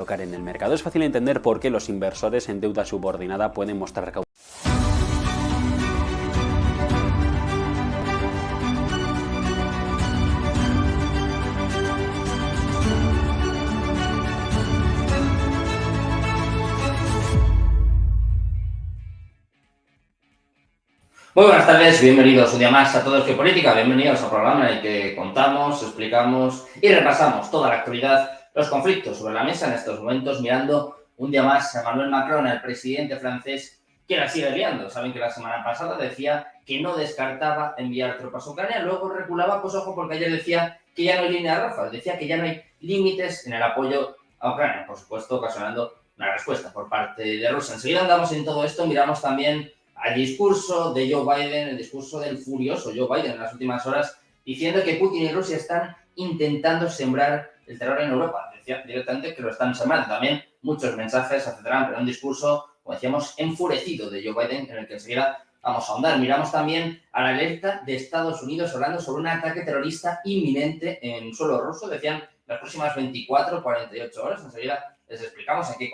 colocar en el mercado. Es fácil entender por qué los inversores en deuda subordinada pueden mostrar cautela. Muy buenas tardes, bienvenidos un día más a Todo es Geopolítica, bienvenidos al programa en el que contamos, explicamos y repasamos toda la actualidad, los conflictos sobre la mesa en estos momentos, mirando un día más a Emmanuel Macron, el presidente francés, que la sigue liando. Saben que la semana pasada decía que no descartaba enviar tropas a Ucrania, luego reculaba, pues ojo, porque ayer decía que ya no hay líneas rojas, decía que ya no hay límites en el apoyo a Ucrania, por supuesto, ocasionando una respuesta por parte de Rusia. Enseguida andamos en todo esto, miramos también al discurso de Joe Biden, el discurso del furioso Joe Biden en las últimas horas, diciendo que Putin y Rusia están intentando sembrar el terror en Europa. Decía directamente que lo están sembrando. También muchos mensajes hacia Trump, pero un discurso, como decíamos, enfurecido de Joe Biden, en el que enseguida vamos a ahondar. Miramos también a la alerta de Estados Unidos hablando sobre un ataque terrorista inminente en suelo ruso. Decían las próximas 24, 48 horas. Enseguida les explicamos en qué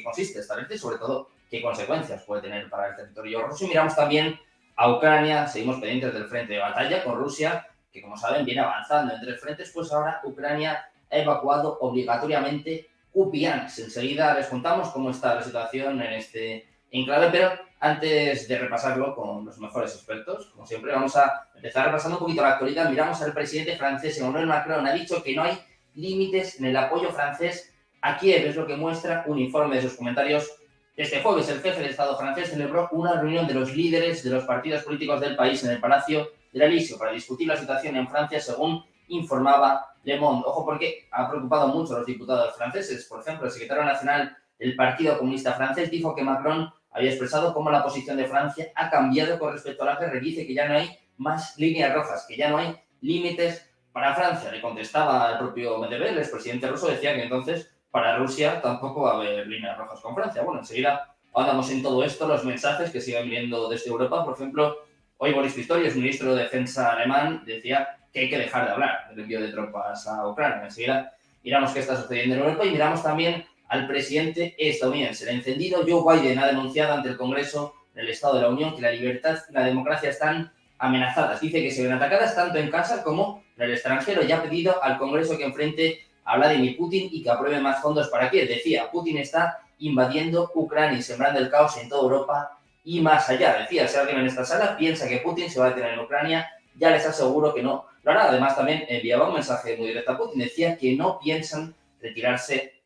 consiste esta alerta y, sobre todo, qué consecuencias puede tener para el territorio ruso. Y miramos también a Ucrania, seguimos pendientes del frente de batalla con Rusia, que como saben viene avanzando en 3 frentes, pues ahora Ucrania ha evacuado obligatoriamente Kupiansk. Enseguida les contamos cómo está la situación en este enclave, pero antes de repasarlo con los mejores expertos, como siempre, vamos a empezar repasando un poquito la actualidad. Miramos al presidente francés, Emmanuel Macron, ha dicho que no hay límites en el apoyo francés a Kiev, es lo que muestra un informe de sus comentarios. Este jueves, el jefe de Estado francés celebró una reunión de los líderes de los partidos políticos del país en el Palacio del Elíseo para discutir la situación en Francia, según informaba Le Monde. Ojo, porque ha preocupado mucho a los diputados franceses. Por ejemplo, el secretario nacional del Partido Comunista Francés dijo que Macron había expresado cómo la posición de Francia ha cambiado con respecto a la guerra. Dice que ya no hay más líneas rojas, que ya no hay límites para Francia. Le contestaba el propio Medvedev, el expresidente ruso, decía que entonces para Rusia tampoco va a haber líneas rojas con Francia. Bueno, enseguida andamos en todo esto, los mensajes que siguen viniendo desde Europa. Por ejemplo, hoy Boris Pistorius, ministro de Defensa alemán, decía que hay que dejar de hablar del envío de tropas a Ucrania. Enseguida miramos qué está sucediendo en Europa y miramos también al presidente estadounidense. El encendido Joe Biden ha denunciado ante el Congreso del Estado de la Unión que la libertad y la democracia están amenazadas. Dice que se ven atacadas tanto en casa como en el extranjero y ha pedido al Congreso que enfrente a Vladimir Putin y que apruebe más fondos para Kiev. Decía, Putin está invadiendo Ucrania y sembrando el caos en toda Europa y más allá. Decía, si alguien en esta sala piensa que Putin se va a detener en Ucrania, ya les aseguro que no lo hará. Además, también enviaba un mensaje muy directo a Putin. Decía que no piensan retirarse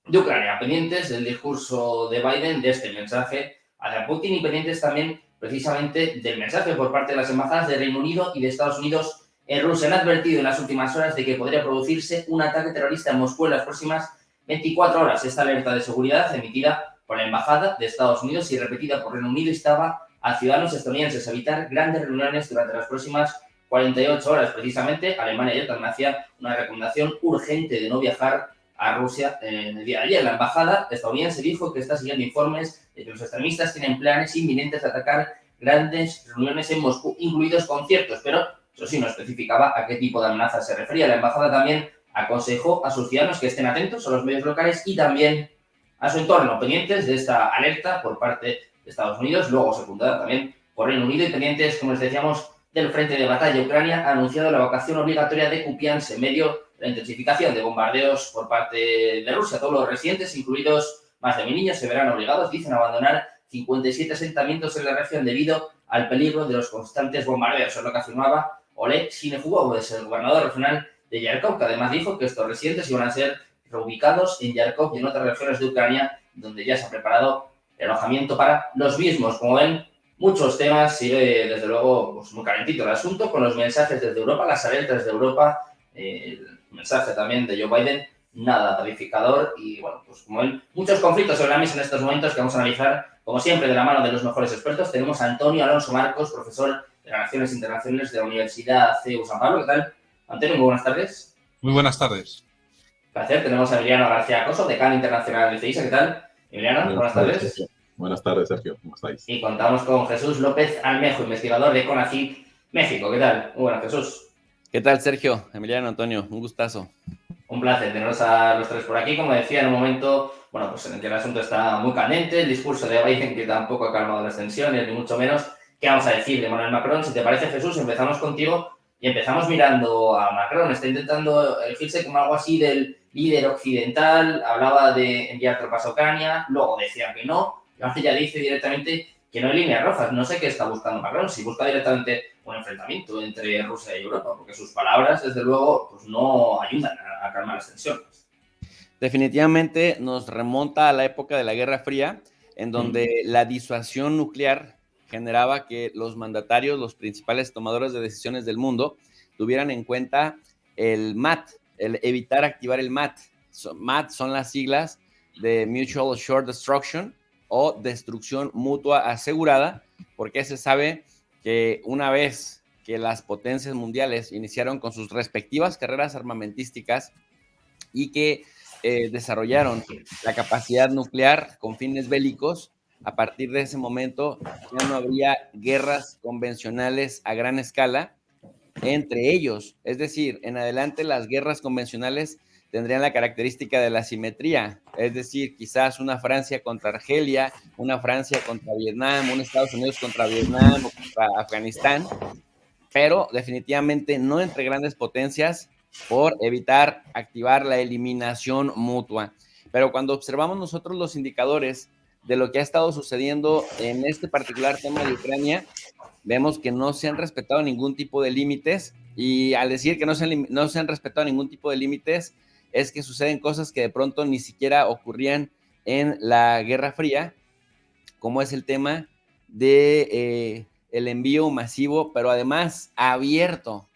de Ucrania. Pendientes del discurso de Biden, de este mensaje hacia Putin y pendientes también precisamente del mensaje por parte de las embajadas de Reino Unido y de Estados Unidos en Rusia. Han advertido en las últimas horas de que podría producirse un ataque terrorista en Moscú en las próximas 24 horas. Esta alerta de seguridad, emitida por la Embajada de Estados Unidos y repetida por Reino Unido, instaba a ciudadanos estadounidenses a evitar grandes reuniones durante las próximas 48 horas. Precisamente, Alemania ayer también hacía una recomendación urgente de no viajar a Rusia en el día de ayer. La Embajada estadounidense dijo que está siguiendo informes de que los extremistas tienen planes inminentes de atacar grandes reuniones en Moscú, incluidos conciertos, pero eso sí, no especificaba a qué tipo de amenaza se refería. La embajada también aconsejó a sus ciudadanos que estén atentos a los medios locales y también a su entorno, pendientes de esta alerta por parte de Estados Unidos, luego secundada también por Reino Unido y pendientes, como les decíamos, del frente de batalla. Ucrania ha anunciado la evacuación obligatoria de Kupiansk en medio de la intensificación de bombardeos por parte de Rusia. Todos los residentes, incluidos más de 1.000 niños, se verán obligados, dicen, a abandonar 57 asentamientos en la región debido al peligro de los constantes bombardeos. Es lo que afirmaba Oleg Sinefugov, es el gobernador regional de Yarkov, que además dijo que estos residentes iban a ser reubicados en Yarkov y en otras regiones de Ucrania, donde ya se ha preparado el alojamiento para los mismos. Como ven, muchos temas, sigue desde luego pues, muy calentito el asunto, con los mensajes desde Europa, las alertas de Europa, el mensaje también de Joe Biden, nada clarificador y, bueno, pues como ven, muchos conflictos sobre la mesa en estos momentos que vamos a analizar, como siempre, de la mano de los mejores expertos. Tenemos a Antonio Alonso Marcos, profesor de Relaciones Internacionales de la Universidad CEU San Pablo. ¿Qué tal, Antonio? Muy buenas tardes. Muy buenas tardes. Placer. Tenemos a Emiliano García Acoso, decano internacional de CEISA. ¿Qué tal, Emiliano? Buenas tardes. Sergio. Buenas tardes, Sergio. ¿Cómo estáis? Y contamos con Jesús López Almejo, investigador de CONACYT México. ¿Qué tal? Muy buenas, Jesús. ¿Qué tal, Sergio? Emiliano, Antonio, un gustazo. Un placer teneros a los tres por aquí. Como decía, en un momento, bueno, pues en el que el asunto está muy candente, el discurso de Biden que tampoco ha calmado las tensiones, ni mucho menos. ¿Qué vamos a decir de Emmanuel Macron? Si te parece, Jesús, empezamos contigo y empezamos mirando a Macron. Está intentando elegirse como algo así del líder occidental, hablaba de enviar tropas a Ucrania, luego decía que no, y ahora ya dice directamente que no hay líneas rojas. No sé qué está buscando Macron, si busca directamente un enfrentamiento entre Rusia y Europa, porque sus palabras, desde luego, pues no ayudan a calmar las tensiones. Definitivamente nos remonta a la época de la Guerra Fría, en donde la disuasión nuclear generaba que los mandatarios, los principales tomadores de decisiones del mundo, tuvieran en cuenta el MAT, el evitar activar el MAT. MAT son las siglas de Mutual Assured Destruction o destrucción mutua asegurada, porque se sabe que una vez que las potencias mundiales iniciaron con sus respectivas carreras armamentísticas y que desarrollaron la capacidad nuclear con fines bélicos, a partir de ese momento ya no habría guerras convencionales a gran escala entre ellos. Es decir, en adelante las guerras convencionales tendrían la característica de la simetría, es decir, quizás una Francia contra Argelia, una Francia contra Vietnam, un Estados Unidos contra Vietnam o contra Afganistán, pero definitivamente no entre grandes potencias por evitar activar la eliminación mutua. Pero cuando observamos nosotros los indicadores de lo que ha estado sucediendo en este particular tema de Ucrania, vemos que no se han respetado ningún tipo de límites, y al decir que no se han respetado ningún tipo de límites, es que suceden cosas que de pronto ni siquiera ocurrían en la Guerra Fría, como es el tema de el envío masivo, pero además abierto,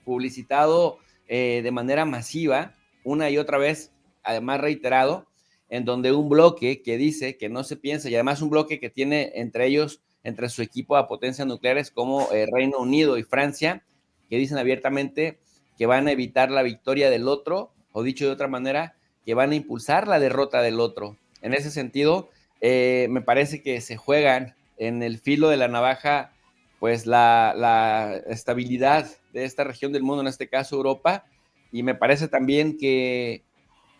publicitado de manera masiva, una y otra vez, además reiterado, en donde un bloque que dice que no se piensa, y además un bloque que tiene entre ellos, entre su equipo a potencias nucleares como Reino Unido y Francia, que dicen abiertamente que van a evitar la victoria del otro, o dicho de otra manera, que van a impulsar la derrota del otro. En ese sentido, me parece que se juegan en el filo de la navaja pues la estabilidad de esta región del mundo, en este caso Europa, y me parece también que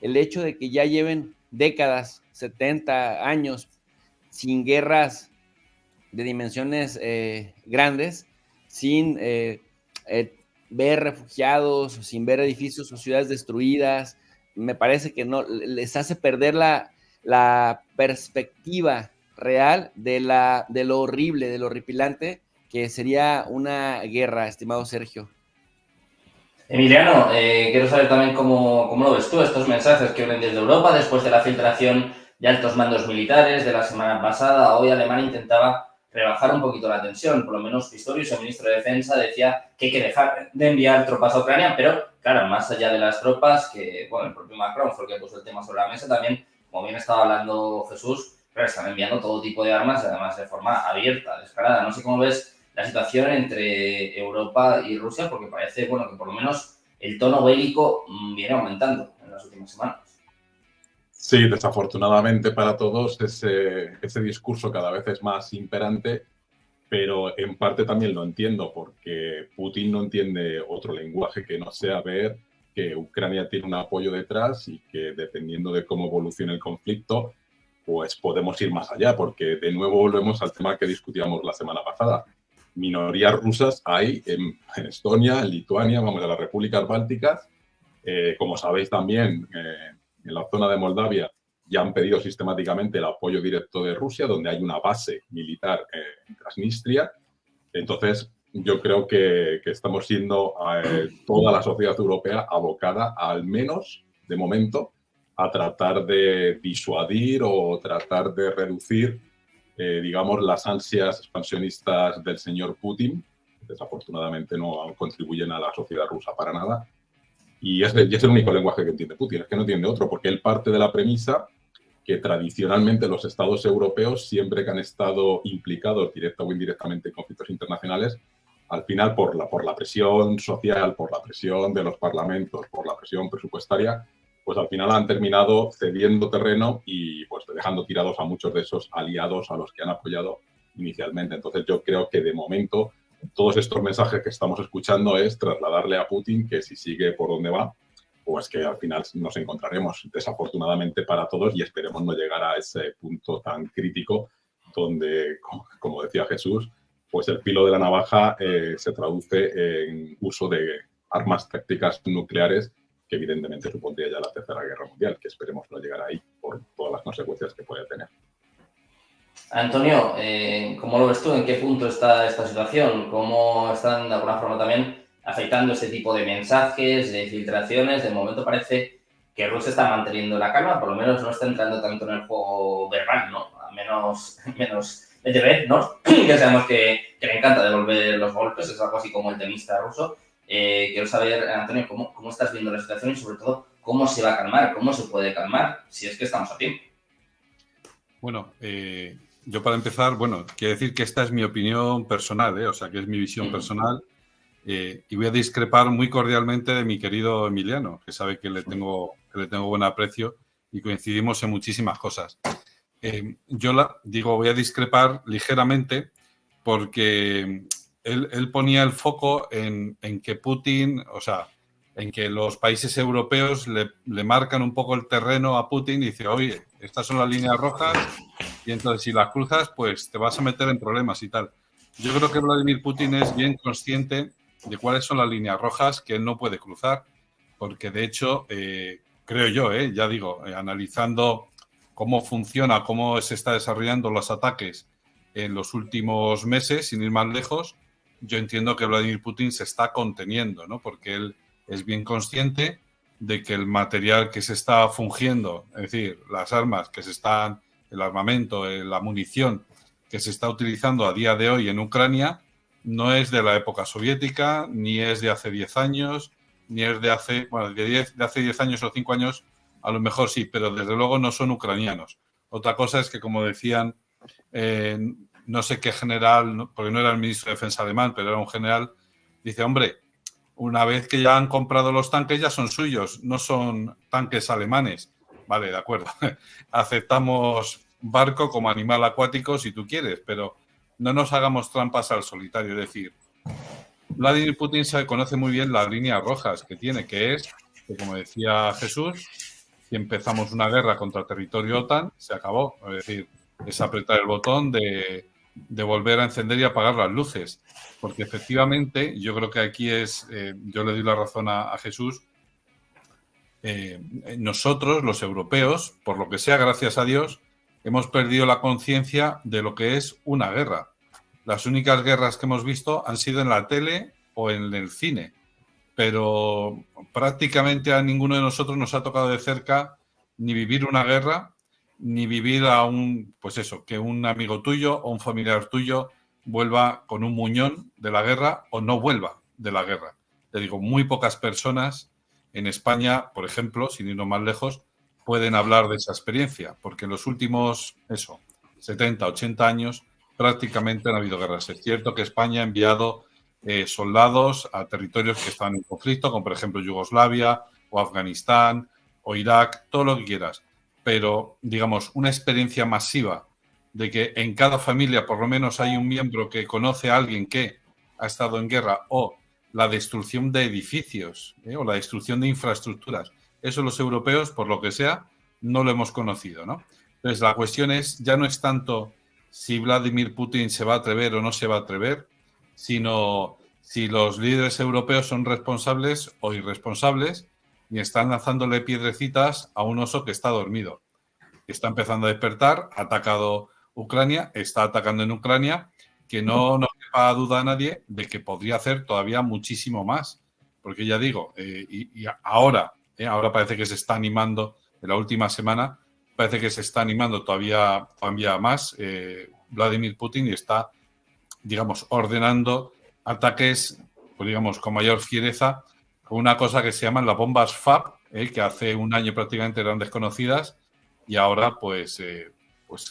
el hecho de que ya lleven décadas, 70 años, sin guerras de dimensiones grandes, sin ver refugiados, sin ver edificios o ciudades destruidas, me parece que no les hace perder la perspectiva real de lo horrible, de lo horripilante que sería una guerra, estimado Sergio. Emiliano, quiero saber también cómo lo ves tú, estos mensajes que vienen desde Europa después de la filtración de altos mandos militares de la semana pasada. Hoy Alemania intentaba rebajar un poquito la tensión, por lo menos Pistorius, el ministro de Defensa, decía que hay que dejar de enviar tropas a Ucrania, pero claro, más allá de las tropas, que bueno, el propio Macron fue el que puso el tema sobre la mesa, también, como bien estaba hablando Jesús, pero están enviando todo tipo de armas, además de forma abierta, descarada. No sé cómo ves la situación entre Europa y Rusia, porque parece, bueno, que por lo menos el tono bélico viene aumentando en las últimas semanas. Sí, desafortunadamente para todos ese discurso cada vez es más imperante, pero en parte también lo entiendo, porque Putin no entiende otro lenguaje que no sea ver que Ucrania tiene un apoyo detrás y que dependiendo de cómo evolucione el conflicto, pues podemos ir más allá, porque de nuevo volvemos al tema que discutíamos la semana pasada. Minorías rusas hay en Estonia, en Lituania, vamos a las repúblicas bálticas. Como sabéis también, en la zona de Moldavia ya han pedido sistemáticamente el apoyo directo de Rusia, donde hay una base militar en Transnistria. Entonces, yo creo que estamos siendo toda la sociedad europea abocada, al menos de momento, a tratar de disuadir o tratar de reducir digamos, las ansias expansionistas del señor Putin, que desafortunadamente no contribuyen a la sociedad rusa para nada. Y es el único lenguaje que entiende Putin, es que no entiende otro, porque él parte de la premisa que tradicionalmente los estados europeos, siempre que han estado implicados directa o indirectamente en conflictos internacionales, al final por la presión social, por la presión de los parlamentos, por la presión presupuestaria, pues al final han terminado cediendo terreno y pues dejando tirados a muchos de esos aliados a los que han apoyado inicialmente. Entonces yo creo que de momento todos estos mensajes que estamos escuchando es trasladarle a Putin que si sigue por donde va, o es que al final nos encontraremos, desafortunadamente para todos, y esperemos no llegar a ese punto tan crítico donde, como decía Jesús, pues el filo de la navaja se traduce en uso de armas tácticas nucleares, que evidentemente supondría ya la Tercera Guerra Mundial, que esperemos no llegar ahí por todas las consecuencias que puede tener. Antonio, ¿cómo lo ves tú? ¿En qué punto está esta situación? ¿Cómo están de alguna forma también afectando este tipo de mensajes, de filtraciones? De momento parece que Rusia está manteniendo la calma, por lo menos no está entrando tanto en el juego verbal, ¿no? A menos Medvedev, ¿no? Ya sabemos que le encanta devolver los golpes, es algo así como el tenista ruso. Quiero saber, Antonio, ¿cómo estás viendo la situación y sobre todo cómo se va a calmar, cómo se puede calmar, si es que estamos a tiempo? Bueno, yo para empezar, quiero decir que esta es mi opinión personal, o sea, que es mi visión personal, y voy a discrepar muy cordialmente de mi querido Emiliano, que sabe que le tengo buen aprecio y coincidimos en muchísimas cosas. Voy a discrepar ligeramente porque él ponía el foco en que Putin, o sea, en que los países europeos le marcan un poco el terreno a Putin y dice, oye, estas son las líneas rojas y entonces si las cruzas, pues te vas a meter en problemas y tal. Yo creo que Vladimir Putin es bien consciente de cuáles son las líneas rojas que él no puede cruzar, porque de hecho, creo yo, ya digo, analizando cómo funciona, cómo se está desarrollando los ataques en los últimos meses, sin ir más lejos, yo entiendo que Vladimir Putin se está conteniendo, ¿no? Porque él es bien consciente de que el material que se está fungiendo, es decir, las armas que se están, el armamento, la munición que se está utilizando a día de hoy en Ucrania, no es de la época soviética, ni es de hace 10 años, ni es de hace, de hace 10 años o 5 años, a lo mejor sí, pero desde luego no son ucranianos. Otra cosa es que, como decían, no sé qué general, porque no era el ministro de Defensa alemán, pero era un general, dice, hombre, una vez que ya han comprado los tanques ya son suyos, no son tanques alemanes. Vale, de acuerdo. Aceptamos barco como animal acuático si tú quieres, pero no nos hagamos trampas al solitario. Es decir, Vladimir Putin conoce muy bien las líneas rojas que tiene, que es, que como decía Jesús, si empezamos una guerra contra el territorio OTAN, se acabó. Es decir, es apretar el botón de volver a encender y apagar las luces. Porque efectivamente, yo creo que aquí yo le doy la razón a Jesús, nosotros, los europeos, por lo que sea, gracias a Dios, hemos perdido la conciencia de lo que es una guerra. Las únicas guerras que hemos visto han sido en la tele o en el cine, pero prácticamente a ninguno de nosotros nos ha tocado de cerca ni vivir una guerra, ni vivir que un amigo tuyo o un familiar tuyo vuelva con un muñón de la guerra o no vuelva de la guerra. Te digo, muy pocas personas en España, por ejemplo, sin irnos más lejos, pueden hablar de esa experiencia, porque en los últimos, 70, 80 años, prácticamente no ha habido guerras. Es cierto que España ha enviado soldados a territorios que están en conflicto, como por ejemplo Yugoslavia o Afganistán o Irak, todo lo que quieras. Pero, digamos, una experiencia masiva de que en cada familia por lo menos hay un miembro que conoce a alguien que ha estado en guerra, o la destrucción de edificios o la destrucción de infraestructuras. Eso los europeos, por lo que sea, no lo hemos conocido, ¿no? Entonces, la cuestión ya no es tanto si Vladimir Putin se va a atrever o no se va a atrever, sino si los líderes europeos son responsables o irresponsables y están lanzándole piedrecitas a un oso que está dormido. Está empezando a despertar, ha atacado Ucrania, está atacando en Ucrania, que no nos quepa duda a nadie de que podría hacer todavía muchísimo más. Porque ya digo, y ahora parece que se está animando, en la última semana, parece que se está animando todavía más Vladimir Putin y está, digamos, ordenando ataques, pues digamos, con mayor fiereza, con una cosa que se llaman las bombas FAB, que hace un año prácticamente eran desconocidas y ahora pues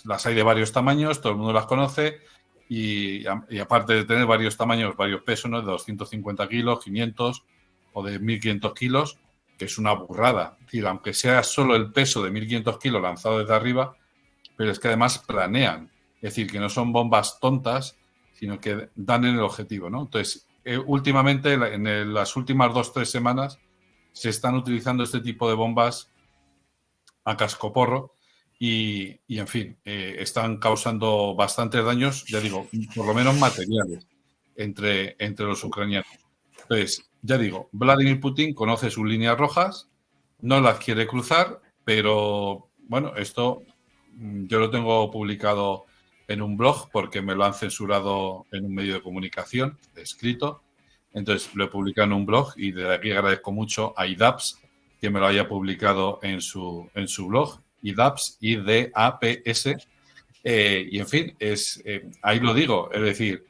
las hay de varios tamaños, todo el mundo las conoce y aparte de tener varios tamaños, varios pesos, ¿no? De 250 kilos, 500 o de 1.500 kilos, que es una burrada. Es decir, aunque sea solo el peso de 1.500 kilos lanzado desde arriba, pero es que además planean. Es decir, que no son bombas tontas, sino que dan en el objetivo, ¿no? Entonces, últimamente, en las últimas 2-3 semanas, se están utilizando este tipo de bombas a cascoporro y en fin, están causando bastantes daños, ya digo, por lo menos materiales entre los ucranianos. Entonces, ya digo, Vladimir Putin conoce sus líneas rojas, no las quiere cruzar, pero bueno, esto yo lo tengo publicado en un blog porque me lo han censurado en un medio de comunicación escrito. Entonces lo he publicado en un blog y de aquí agradezco mucho a IDAPS que me lo haya publicado en su blog. IDAPS, IDAPS. Y en fin, ahí lo digo, es decir,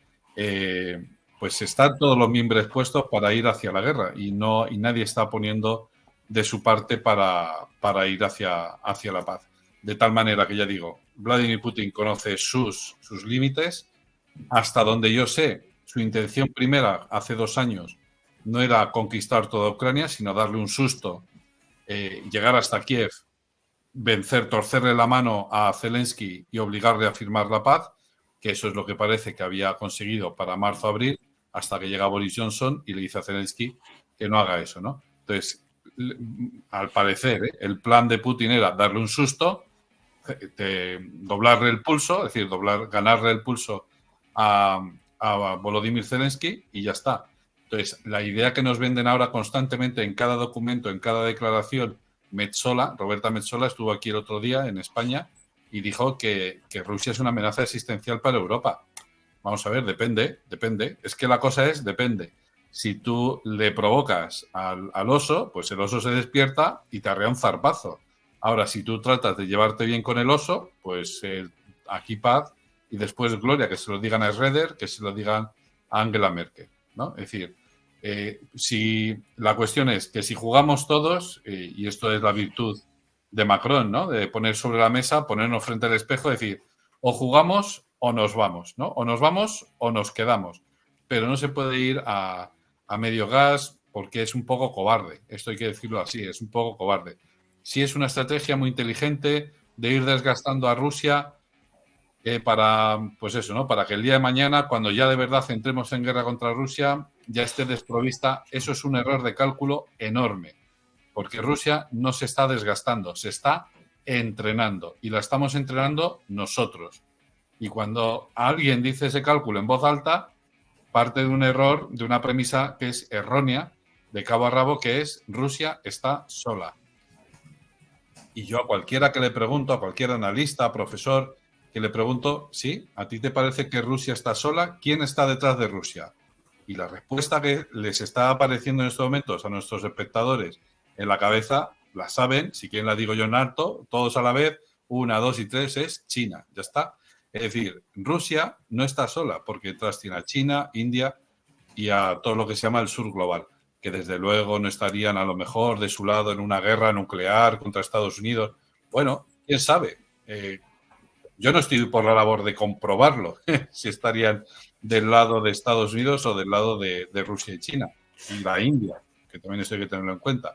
pues están todos los miembros puestos para ir hacia la guerra y nadie está poniendo de su parte para ir hacia la paz. De tal manera que ya digo, Vladimir Putin conoce sus límites. Hasta donde yo sé, su intención primera hace 2 años no era conquistar toda Ucrania, sino darle un susto, llegar hasta Kiev, torcerle la mano a Zelensky y obligarle a firmar la paz, que eso es lo que parece que había conseguido para marzo-abril, hasta que llega Boris Johnson y le dice a Zelensky que no haga eso, ¿no? Entonces, al parecer, el plan de Putin era darle un susto, doblarle el pulso, es decir, ganarle el pulso a Volodymyr Zelensky y ya está. Entonces, la idea que nos venden ahora constantemente en cada documento, en cada declaración, Roberta Metsola estuvo aquí el otro día en España y dijo que Rusia es una amenaza existencial para Europa. Vamos a ver, depende. Es que la cosa depende. Si tú le provocas al oso, pues el oso se despierta y te arrea un zarpazo. Ahora, si tú tratas de llevarte bien con el oso, pues aquí paz y después gloria, que se lo digan a Schroeder, que se lo digan a Angela Merkel, ¿no? Es decir, si la cuestión es que si jugamos todos, y esto es la virtud de Macron, ¿no? De poner sobre la mesa, ponernos frente al espejo, decir, o jugamos o nos vamos, ¿no? O nos vamos o nos quedamos. Pero no se puede ir a medio gas porque es un poco cobarde. Esto hay que decirlo así, es un poco cobarde. Sí es una estrategia muy inteligente de ir desgastando a Rusia para, pues eso, ¿no? Para que el día de mañana, cuando ya de verdad entremos en guerra contra Rusia, ya esté desprovista. Eso es un error de cálculo enorme, porque Rusia no se está desgastando, se está entrenando y la estamos entrenando nosotros. Y cuando alguien dice ese cálculo en voz alta, parte de un error, de una premisa que es errónea, de cabo a rabo, que es Rusia está sola. Y yo a cualquiera que le pregunto, a cualquier analista, profesor, que le pregunto, ¿sí? ¿A ti te parece que Rusia está sola? ¿Quién está detrás de Rusia? Y la respuesta que les está apareciendo en estos momentos a nuestros espectadores en la cabeza, la saben, si quieren la digo yo en alto, todos a la vez, 1, 2 y 3, es China, ya está. Es decir, Rusia no está sola, porque detrás tiene a China, India y a todo lo que se llama el sur global, que desde luego no estarían a lo mejor de su lado en una guerra nuclear contra Estados Unidos. Bueno, quién sabe. Yo no estoy por la labor de comprobarlo, si estarían del lado de Estados Unidos o del lado de Rusia y China, y la India, que también esto hay que tenerlo en cuenta.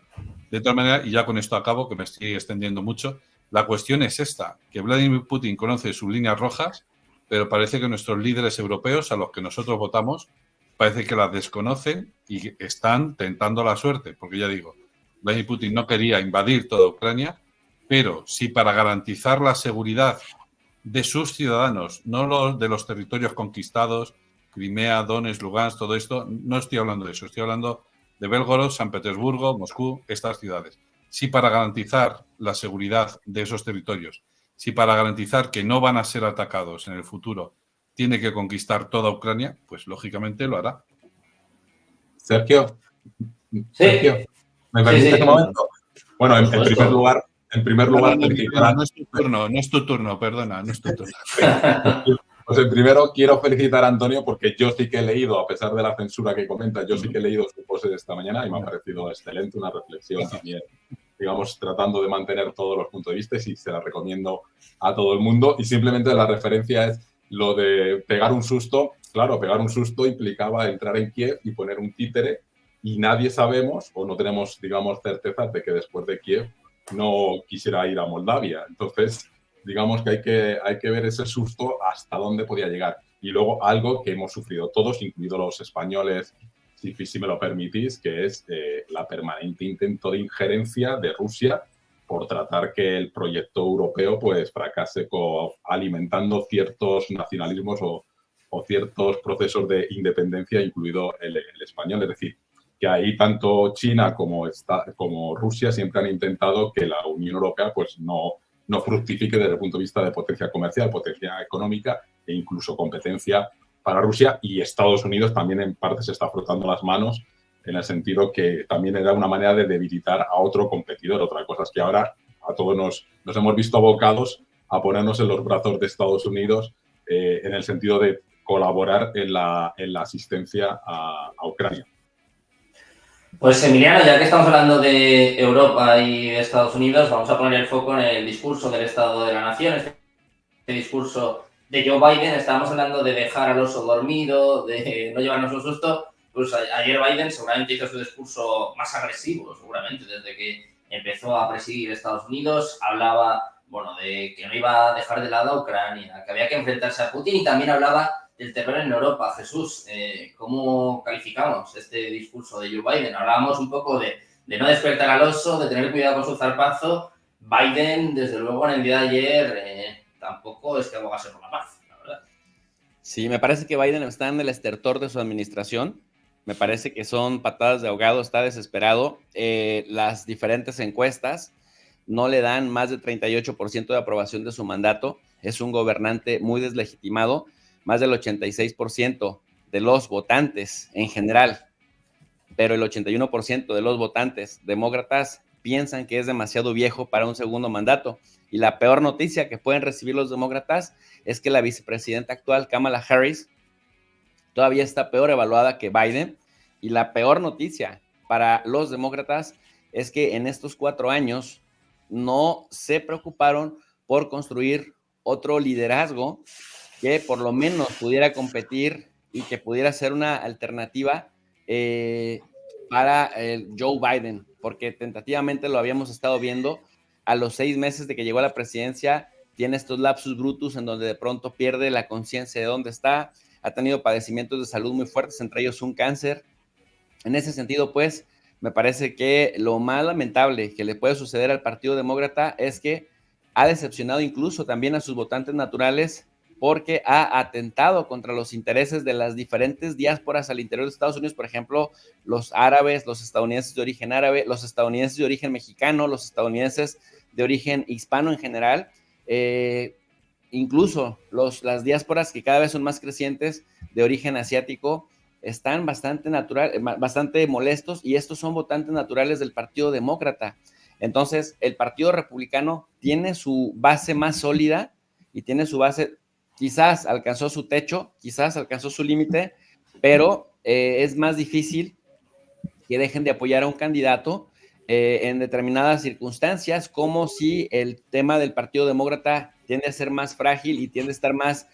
De todas maneras, y ya con esto acabo, que me estoy extendiendo mucho, la cuestión es esta, que Vladimir Putin conoce sus líneas rojas, pero parece que nuestros líderes europeos, a los que nosotros votamos, parece que las desconocen y están tentando la suerte, porque ya digo, Vladimir Putin no quería invadir toda Ucrania, pero si para garantizar la seguridad de sus ciudadanos, no de los territorios conquistados, Crimea, Donetsk, Lugansk, todo esto, no estoy hablando de eso, estoy hablando de Belgorod, San Petersburgo, Moscú, estas ciudades. Si para garantizar la seguridad de esos territorios, si para garantizar que no van a ser atacados en el futuro, tiene que conquistar toda Ucrania, pues lógicamente lo hará. Sergio, Sí. Sergio, ¿me permite un momento? Bueno, en primer lugar, no es tu turno, perdona, no es tu turno. Pues primero quiero felicitar a Antonio porque yo sí que he leído, a pesar de la censura que comenta, yo sí que he leído su post de esta mañana y me ha parecido excelente, una reflexión también, digamos, tratando de mantener todos los puntos de vista y se la recomiendo a todo el mundo. Y simplemente la referencia es lo de pegar un susto. Claro, pegar un susto implicaba entrar en Kiev y poner un títere y nadie sabemos o no tenemos, digamos, certeza de que después de Kiev no quisiera ir a Moldavia. Entonces, digamos que hay que ver ese susto hasta dónde podía llegar. Y luego algo que hemos sufrido todos, incluidos los españoles si me lo permitís, que es la permanente intento de injerencia de Rusia por tratar que el proyecto europeo pues fracase alimentando ciertos nacionalismos o ciertos procesos de independencia, incluido el español. Es decir, que ahí tanto China como Rusia siempre han intentado que la Unión Europea pues no fructifique desde el punto de vista de potencia comercial, potencia económica e incluso competencia para Rusia, y Estados Unidos también en parte se está frotando las manos en el sentido que también era una manera de debilitar a otro competidor. Otra cosa es que ahora a todos nos hemos visto abocados a ponernos en los brazos de Estados Unidos en el sentido de colaborar en la asistencia a Ucrania. Pues Emiliano, ya que estamos hablando de Europa y de Estados Unidos, vamos a poner el foco en el discurso del Estado de la Nación, este discurso de Joe Biden. Estábamos hablando de dejar al oso dormido, de no llevarnos un susto. Pues ayer Biden seguramente hizo su discurso más agresivo, seguramente, desde que empezó a presidir Estados Unidos. Hablaba, bueno, de que no iba a dejar de lado a Ucrania, que había que enfrentarse a Putin, y también hablaba del terror en Europa. Jesús, ¿cómo calificamos este discurso de Joe Biden? Hablábamos un poco de no despertar al oso, de tener cuidado con su zarpazo. Biden, desde luego, en el día de ayer tampoco es que abogase por la paz, la verdad. Sí, me parece que Biden está en el estertor de su administración. Me parece que son patadas de ahogado, está desesperado. Las diferentes encuestas no le dan más de 38% de aprobación de su mandato. Es un gobernante muy deslegitimado. Más del 86% de los votantes en general, pero el 81% de los votantes demócratas piensan que es demasiado viejo para un segundo mandato. Y la peor noticia que pueden recibir los demócratas es que la vicepresidenta actual, Kamala Harris, todavía está peor evaluada que Biden. Y la peor noticia para los demócratas es que en estos 4 años no se preocuparon por construir otro liderazgo que por lo menos pudiera competir y que pudiera ser una alternativa para Joe Biden, porque tentativamente lo habíamos estado viendo. A los 6 meses de que llegó a la presidencia, tiene estos lapsus brutus en donde de pronto pierde la conciencia de dónde está, ha tenido padecimientos de salud muy fuertes, entre ellos un cáncer. En ese sentido, pues, me parece que lo más lamentable que le puede suceder al Partido Demócrata es que ha decepcionado incluso también a sus votantes naturales, porque ha atentado contra los intereses de las diferentes diásporas al interior de Estados Unidos, por ejemplo, los árabes, los estadounidenses de origen árabe, los estadounidenses de origen mexicano, los estadounidenses de origen hispano en general, incluso las diásporas que cada vez son más crecientes de origen asiático están bastante molestos, y estos son votantes naturales del Partido Demócrata. Entonces, el Partido Republicano tiene su base más sólida y tiene su base, quizás alcanzó su techo, quizás alcanzó su límite, pero es más difícil que dejen de apoyar a un candidato en determinadas circunstancias, como si el tema del Partido Demócrata tiende a ser más frágil y tiende a estar más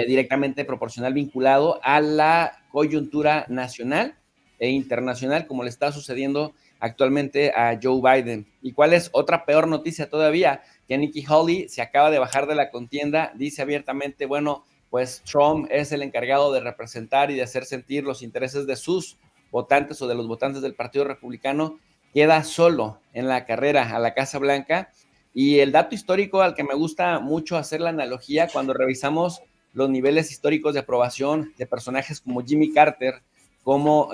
directamente proporcional, vinculado a la coyuntura nacional e internacional, como le está sucediendo actualmente a Joe Biden. ¿Y cuál es otra peor noticia todavía? Que Nikki Haley se acaba de bajar de la contienda, dice abiertamente, bueno, pues Trump es el encargado de representar y de hacer sentir los intereses de sus votantes o de los votantes del Partido Republicano, queda solo en la carrera a la Casa Blanca. Y el dato histórico al que me gusta mucho hacer la analogía, cuando revisamos los niveles históricos de aprobación de personajes como Jimmy Carter, como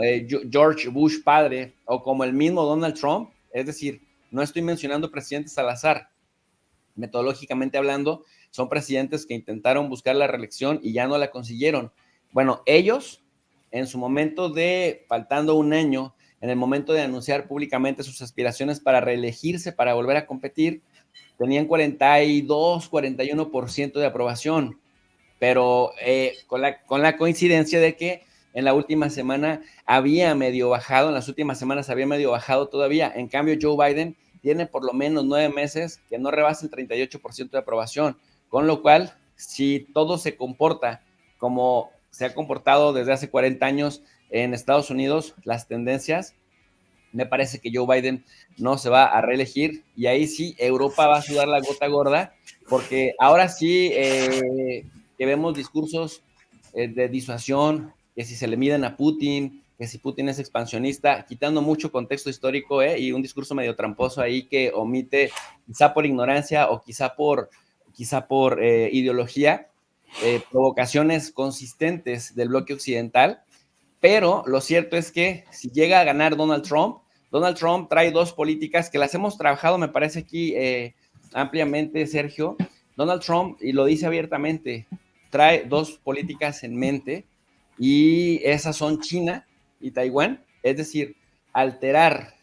George Bush padre, o como el mismo Donald Trump, es decir, no estoy mencionando presidentes al azar, metodológicamente hablando, son presidentes que intentaron buscar la reelección y ya no la consiguieron. Bueno, ellos, en su momento faltando un año, en el momento de anunciar públicamente sus aspiraciones para reelegirse, para volver a competir, tenían 42, 41% de aprobación, pero con la coincidencia de que en la última semana había medio bajado, en las últimas semanas había medio bajado todavía. En cambio, Joe Biden tiene por lo menos 9 meses que no rebasa el 38% de aprobación, con lo cual, si todo se comporta como se ha comportado desde hace 40 años en Estados Unidos, las tendencias, me parece que Joe Biden no se va a reelegir, y ahí sí Europa va a sudar la gota gorda, porque ahora sí que vemos discursos de disuasión, que si se le miden a Putin, que si Putin es expansionista, quitando mucho contexto histórico y un discurso medio tramposo ahí que omite, quizá por ignorancia o quizá por ideología, provocaciones consistentes del bloque occidental, pero lo cierto es que si llega a ganar Donald Trump trae dos políticas que las hemos trabajado, me parece aquí ampliamente, Sergio. Donald Trump, y lo dice abiertamente, trae dos políticas en mente, y esas son China y Taiwán, es decir, alterar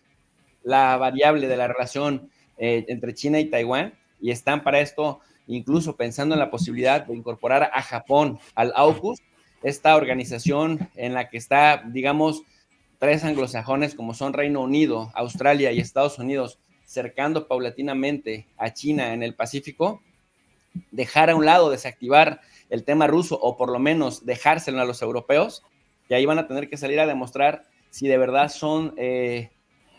la variable de la relación entre China y Taiwán, y están para esto incluso pensando en la posibilidad de incorporar a Japón al AUKUS, esta organización en la que está, digamos, tres anglosajones como son Reino Unido, Australia y Estados Unidos, cercando paulatinamente a China en el Pacífico, dejar a un lado, desactivar el tema ruso, o por lo menos dejárselo a los europeos, que ahí van a tener que salir a demostrar si de verdad son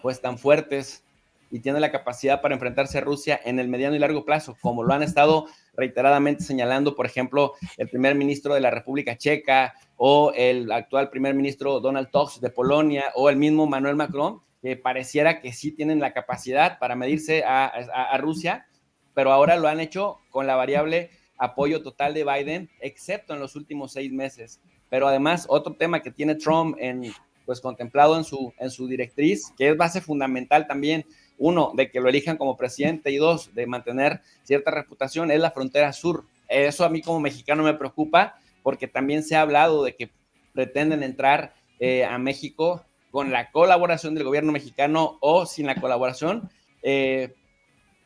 pues tan fuertes y tienen la capacidad para enfrentarse a Rusia en el mediano y largo plazo, como lo han estado reiteradamente señalando, por ejemplo, el primer ministro de la República Checa, o el actual primer ministro Donald Tusk de Polonia, o el mismo Manuel Macron, que pareciera que sí tienen la capacidad para medirse a Rusia, pero ahora lo han hecho con la variable apoyo total de Biden, excepto en los últimos 6 meses. Pero además, otro tema que tiene Trump pues contemplado en su directriz, que es base fundamental también, uno, de que lo elijan como presidente, y dos, de mantener cierta reputación, es la frontera sur. Eso a mí como mexicano me preocupa, porque también se ha hablado de que pretenden entrar a México con la colaboración del gobierno mexicano o sin la colaboración,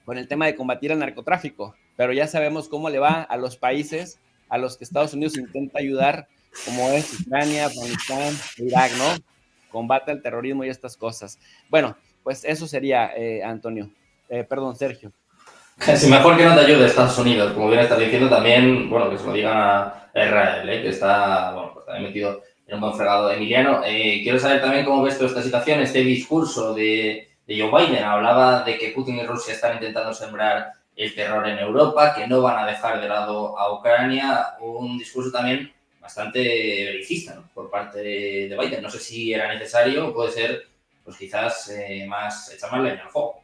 con el tema de combatir el narcotráfico. Pero ya sabemos cómo le va a los países a los que Estados Unidos intenta ayudar, como es Ucrania, Afganistán, Irak, ¿no? Combate al terrorismo y estas cosas. Bueno, pues eso sería, Antonio. Perdón, Sergio. Si mejor que no te ayude Estados Unidos, como bien estás diciendo, también, bueno, que se lo digan a Israel, que está, bueno, pues también metido en un buen fregado. Emiliano, quiero saber también cómo ves toda esta situación, este discurso de Joe Biden. Hablaba de que Putin y Rusia están intentando sembrar el terror en Europa, que no van a dejar de lado a Ucrania, un discurso también bastante belicista, ¿no?, por parte de Biden. No sé si era necesario, puede ser, pues quizás echar más leña al fuego.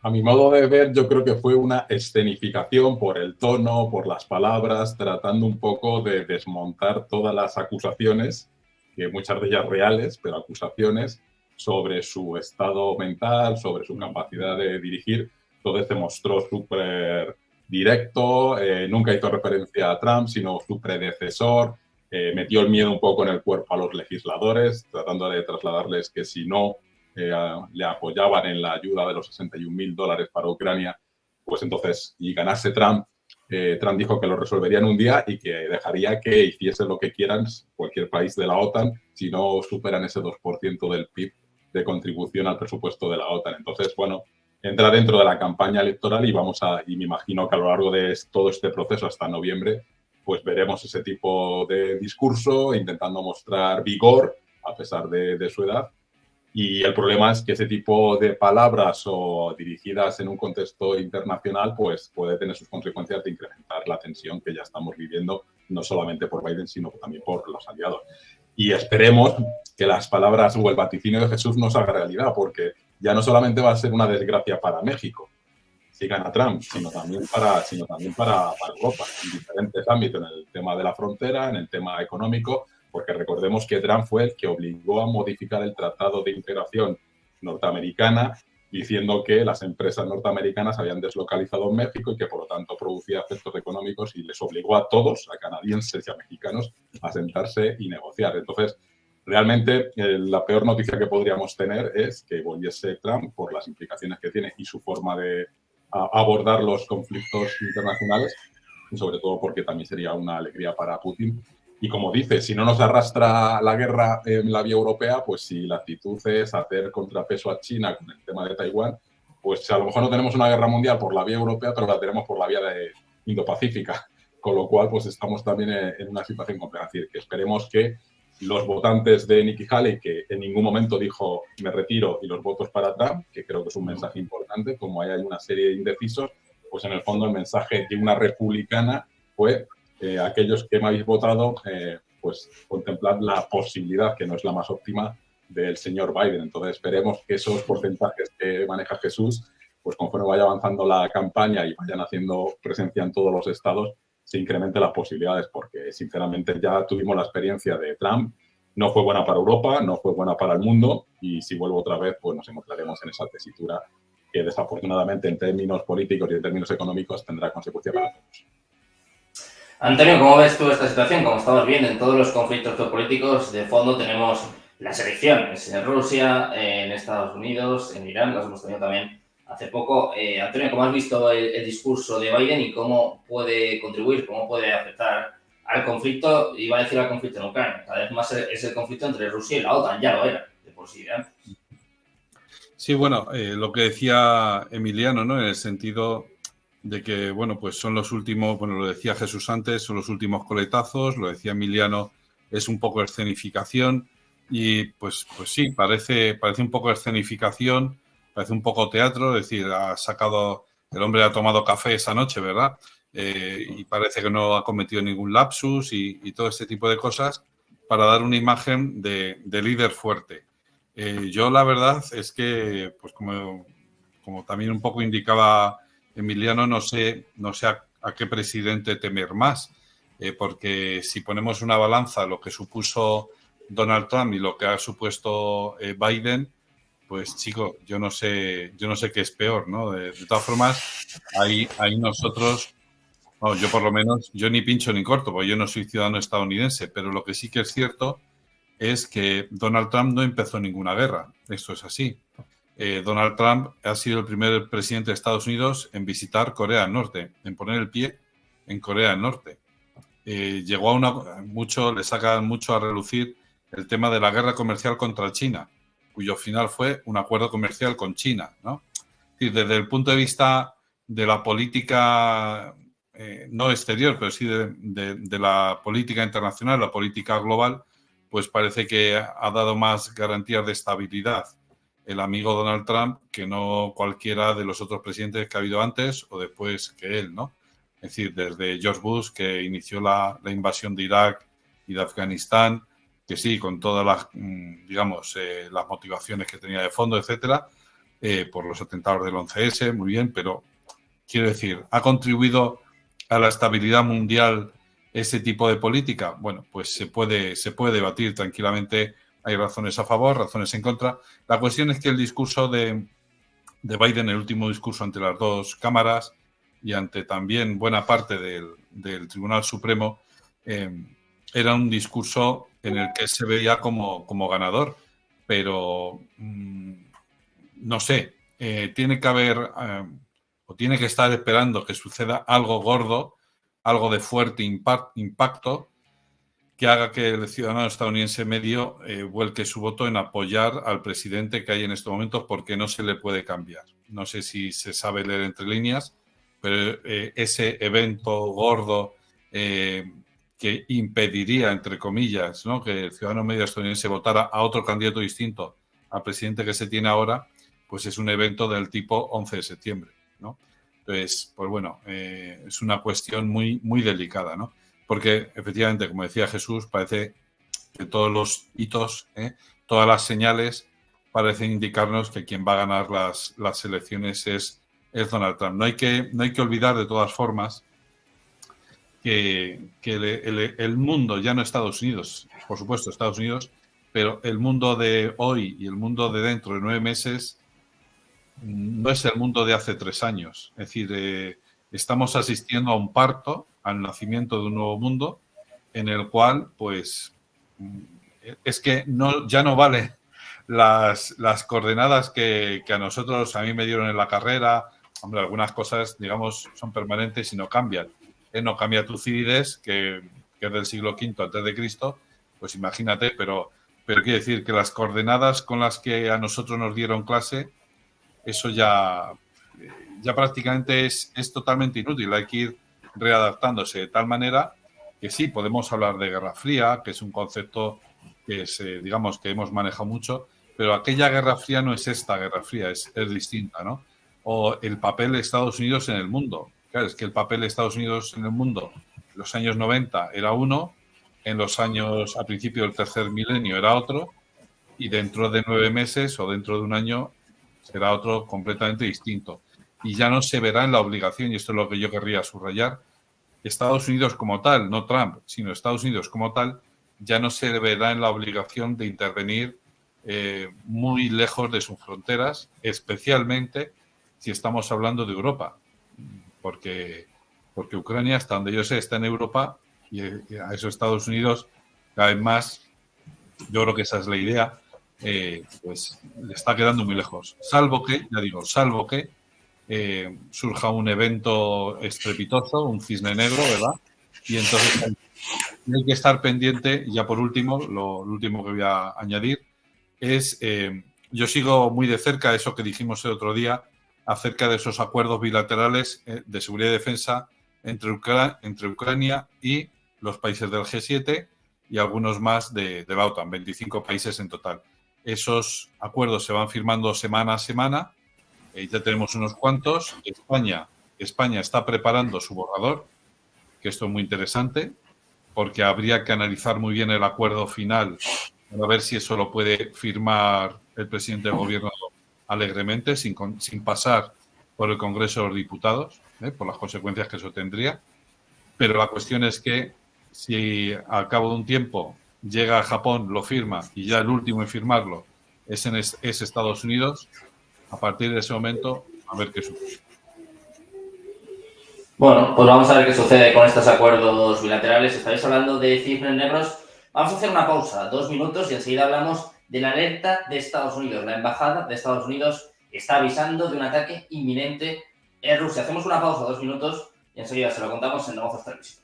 A mi modo de ver, yo creo que fue una escenificación por el tono, por las palabras, tratando un poco de desmontar todas las acusaciones, que muchas de ellas reales, pero acusaciones sobre su estado mental, sobre su capacidad de dirigir. Entonces se mostró súper directo, nunca hizo referencia a Trump, sino su predecesor, metió el miedo un poco en el cuerpo a los legisladores, tratando de trasladarles que si no le apoyaban en la ayuda de los $61.000 para Ucrania, pues entonces, y ganase Trump, Trump dijo que lo resolvería en un día y que dejaría que hiciese lo que quieran cualquier país de la OTAN si no superan ese 2% del PIB de contribución al presupuesto de la OTAN. Entonces, bueno, entra dentro de la campaña electoral y me imagino que a lo largo de todo este proceso hasta noviembre, pues veremos ese tipo de discurso intentando mostrar vigor a pesar de su edad. Y el problema es que ese tipo de palabras o dirigidas en un contexto internacional pues puede tener sus consecuencias de incrementar la tensión que ya estamos viviendo, no solamente por Biden, sino también por los aliados. Y esperemos que las palabras o el vaticinio de Jesús no se haga realidad, porque ya no solamente va a ser una desgracia para México, si gana Trump, sino también para Europa, en diferentes ámbitos, en el tema de la frontera, en el tema económico, porque recordemos que Trump fue el que obligó a modificar el Tratado de Integración Norteamericana, diciendo que las empresas norteamericanas habían deslocalizado en México y que por lo tanto producía efectos económicos, y les obligó a todos, a canadienses y a mexicanos, a sentarse y negociar. Entonces, realmente la peor noticia que podríamos tener es que volviese Trump por las implicaciones que tiene y su forma de abordar los conflictos internacionales, y sobre todo porque también sería una alegría para Putin. Y como dice, si no nos arrastra la guerra en la vía europea, pues si la actitud es hacer contrapeso a China con el tema de Taiwán, pues a lo mejor no tenemos una guerra mundial por la vía europea, pero la tenemos por la vía de Indo-Pacífica. Con lo cual, pues estamos también en una situación compleja. Es decir, que esperemos que los votantes de Nikki Haley, que en ningún momento dijo me retiro, y los votos para Trump, que creo que es un mensaje importante, como hay una serie de indecisos, pues en el fondo el mensaje de una republicana fue aquellos que me habéis votado, pues contemplar la posibilidad, que no es la más óptima, del señor Biden. Entonces esperemos que esos porcentajes que maneja Jesús, pues conforme vaya avanzando la campaña y vayan haciendo presencia en todos los estados, se incrementen las posibilidades, porque sinceramente ya tuvimos la experiencia de Trump, no fue buena para Europa, no fue buena para el mundo, y si vuelvo otra vez, pues nos encontraremos en esa tesitura que desafortunadamente en términos políticos y en términos económicos tendrá consecuencia para todos. Antonio, ¿cómo ves tú esta situación? Como estamos viendo en todos los conflictos geopolíticos, de fondo tenemos las elecciones en Rusia, en Estados Unidos, en Irán, las hemos tenido también hace poco. Antonio, ¿cómo has visto el discurso de Biden y cómo puede contribuir, cómo puede afectar al conflicto? Iba a decir al conflicto en Ucrania, cada vez más es el conflicto entre Rusia y la OTAN, ya lo era, de por sí antes. Sí, bueno, lo que decía Emiliano, ¿no? En el sentido de que, bueno, pues son los últimos, bueno, lo decía Jesús antes, son los últimos coletazos, lo decía Emiliano, es un poco escenificación y pues sí, parece un poco escenificación, parece un poco teatro, es decir, el hombre ha tomado café esa noche, ¿verdad? Y parece que no ha cometido ningún lapsus y todo este tipo de cosas para dar una imagen de líder fuerte. Yo la verdad es que, pues como también un poco indicaba Emiliano, no sé a qué presidente temer más, porque si ponemos una balanza lo que supuso Donald Trump y lo que ha supuesto Biden, pues chico, yo no sé qué es peor, ¿no? De todas formas, ahí nosotros, no, yo por lo menos, yo ni pincho ni corto, porque yo no soy ciudadano estadounidense, pero lo que sí que es cierto es que Donald Trump no empezó ninguna guerra, esto es así. Donald Trump ha sido el primer presidente de Estados Unidos en visitar Corea del Norte, en poner el pie en Corea del Norte. Llegó le sacan mucho a relucir el tema de la guerra comercial contra China, cuyo final fue un acuerdo comercial con China, ¿no? Es decir, desde el punto de vista de la política, no exterior, pero sí de la política internacional, la política global, pues parece que ha dado más garantías de estabilidad el amigo Donald Trump que no cualquiera de los otros presidentes que ha habido antes o después que él, ¿no? Es decir, desde George Bush, que inició la invasión de Irak y de Afganistán, que sí, con todas las, digamos, las motivaciones que tenía de fondo, etcétera, por los atentados del 11S, muy bien, pero quiero decir, ¿ha contribuido a la estabilidad mundial ese tipo de política? Bueno, pues se puede debatir tranquilamente. Hay razones a favor, razones en contra. La cuestión es que el discurso de Biden, el último discurso ante las dos cámaras y ante también buena parte del Tribunal Supremo, era un discurso en el que se veía como ganador, pero no sé, tiene que haber o tiene que estar esperando que suceda algo gordo, algo de fuerte impacto, que haga que el ciudadano estadounidense medio vuelque su voto en apoyar al presidente que hay en estos momentos, porque no se le puede cambiar. No sé si se sabe leer entre líneas, pero ese evento gordo que impediría, entre comillas, ¿no?, que el ciudadano medio estadounidense votara a otro candidato distinto al presidente que se tiene ahora, pues es un evento del tipo 11 de septiembre, ¿no? Entonces, pues bueno, es una cuestión muy, muy delicada, ¿no? Porque efectivamente, como decía Jesús, parece que todos los hitos, todas las señales parecen indicarnos que quien va a ganar las elecciones es Donald Trump. No hay que olvidar de todas formas que el mundo, ya no Estados Unidos, por supuesto Estados Unidos, pero el mundo de hoy y el mundo de dentro de 9 meses no es el mundo de hace 3 años. Es decir, estamos asistiendo a un parto, al nacimiento de un nuevo mundo, en el cual, pues, es que ya no vale las coordenadas que a mí me dieron en la carrera. Hombre, algunas cosas, digamos, son permanentes y no cambian. No cambia Tucídides, que es del siglo V antes de Cristo, pues imagínate, pero quiero decir que las coordenadas con las que a nosotros nos dieron clase, eso ya prácticamente es totalmente inútil. Hay que ir readaptándose de tal manera que sí, podemos hablar de Guerra Fría, que es un concepto que digamos que hemos manejado mucho, pero aquella Guerra Fría no es esta Guerra Fría, es distinta, ¿no? O el papel de Estados Unidos en el mundo. Claro, es que el papel de Estados Unidos en el mundo en los años 90 era uno, en los años, al principio del tercer milenio era otro, y dentro de 9 meses o dentro de un año será otro completamente distinto. Y ya no se verá en la obligación, y esto es lo que yo querría subrayar, Estados Unidos como tal, no Trump, sino Estados Unidos como tal, ya no se verá en la obligación de intervenir muy lejos de sus fronteras, especialmente si estamos hablando de Europa, porque Ucrania, hasta donde yo sé, está en Europa y a esos Estados Unidos cada vez más, yo creo que esa es la idea, pues le está quedando muy lejos. Salvo que surja un evento estrepitoso, un cisne negro, ¿verdad? Y entonces hay que estar pendiente. Y ya por último, lo último que voy a añadir es, yo sigo muy de cerca eso que dijimos el otro día acerca de esos acuerdos bilaterales de seguridad y defensa entre Ucrania y los países del G7 y algunos más de la OTAN, 25 países en total. Esos acuerdos se van firmando semana a semana, ya tenemos unos cuantos. España está preparando su borrador, que esto es muy interesante, porque habría que analizar muy bien el acuerdo final para ver si eso lo puede firmar el presidente del gobierno alegremente, sin pasar por el Congreso de los Diputados, por las consecuencias que eso tendría. Pero la cuestión es que si al cabo de un tiempo llega a Japón, lo firma y ya el último en firmarlo es Estados Unidos, a partir de ese momento, a ver qué sucede. Bueno, pues vamos a ver qué sucede con estos acuerdos bilaterales. Estáis hablando de cisnes negros. Vamos a hacer una pausa, 2 minutos, y enseguida hablamos de la alerta de Estados Unidos. La embajada de Estados Unidos está avisando de un ataque inminente en Rusia. Hacemos una pausa, 2 minutos, y enseguida se lo contamos en Negocios Televisión.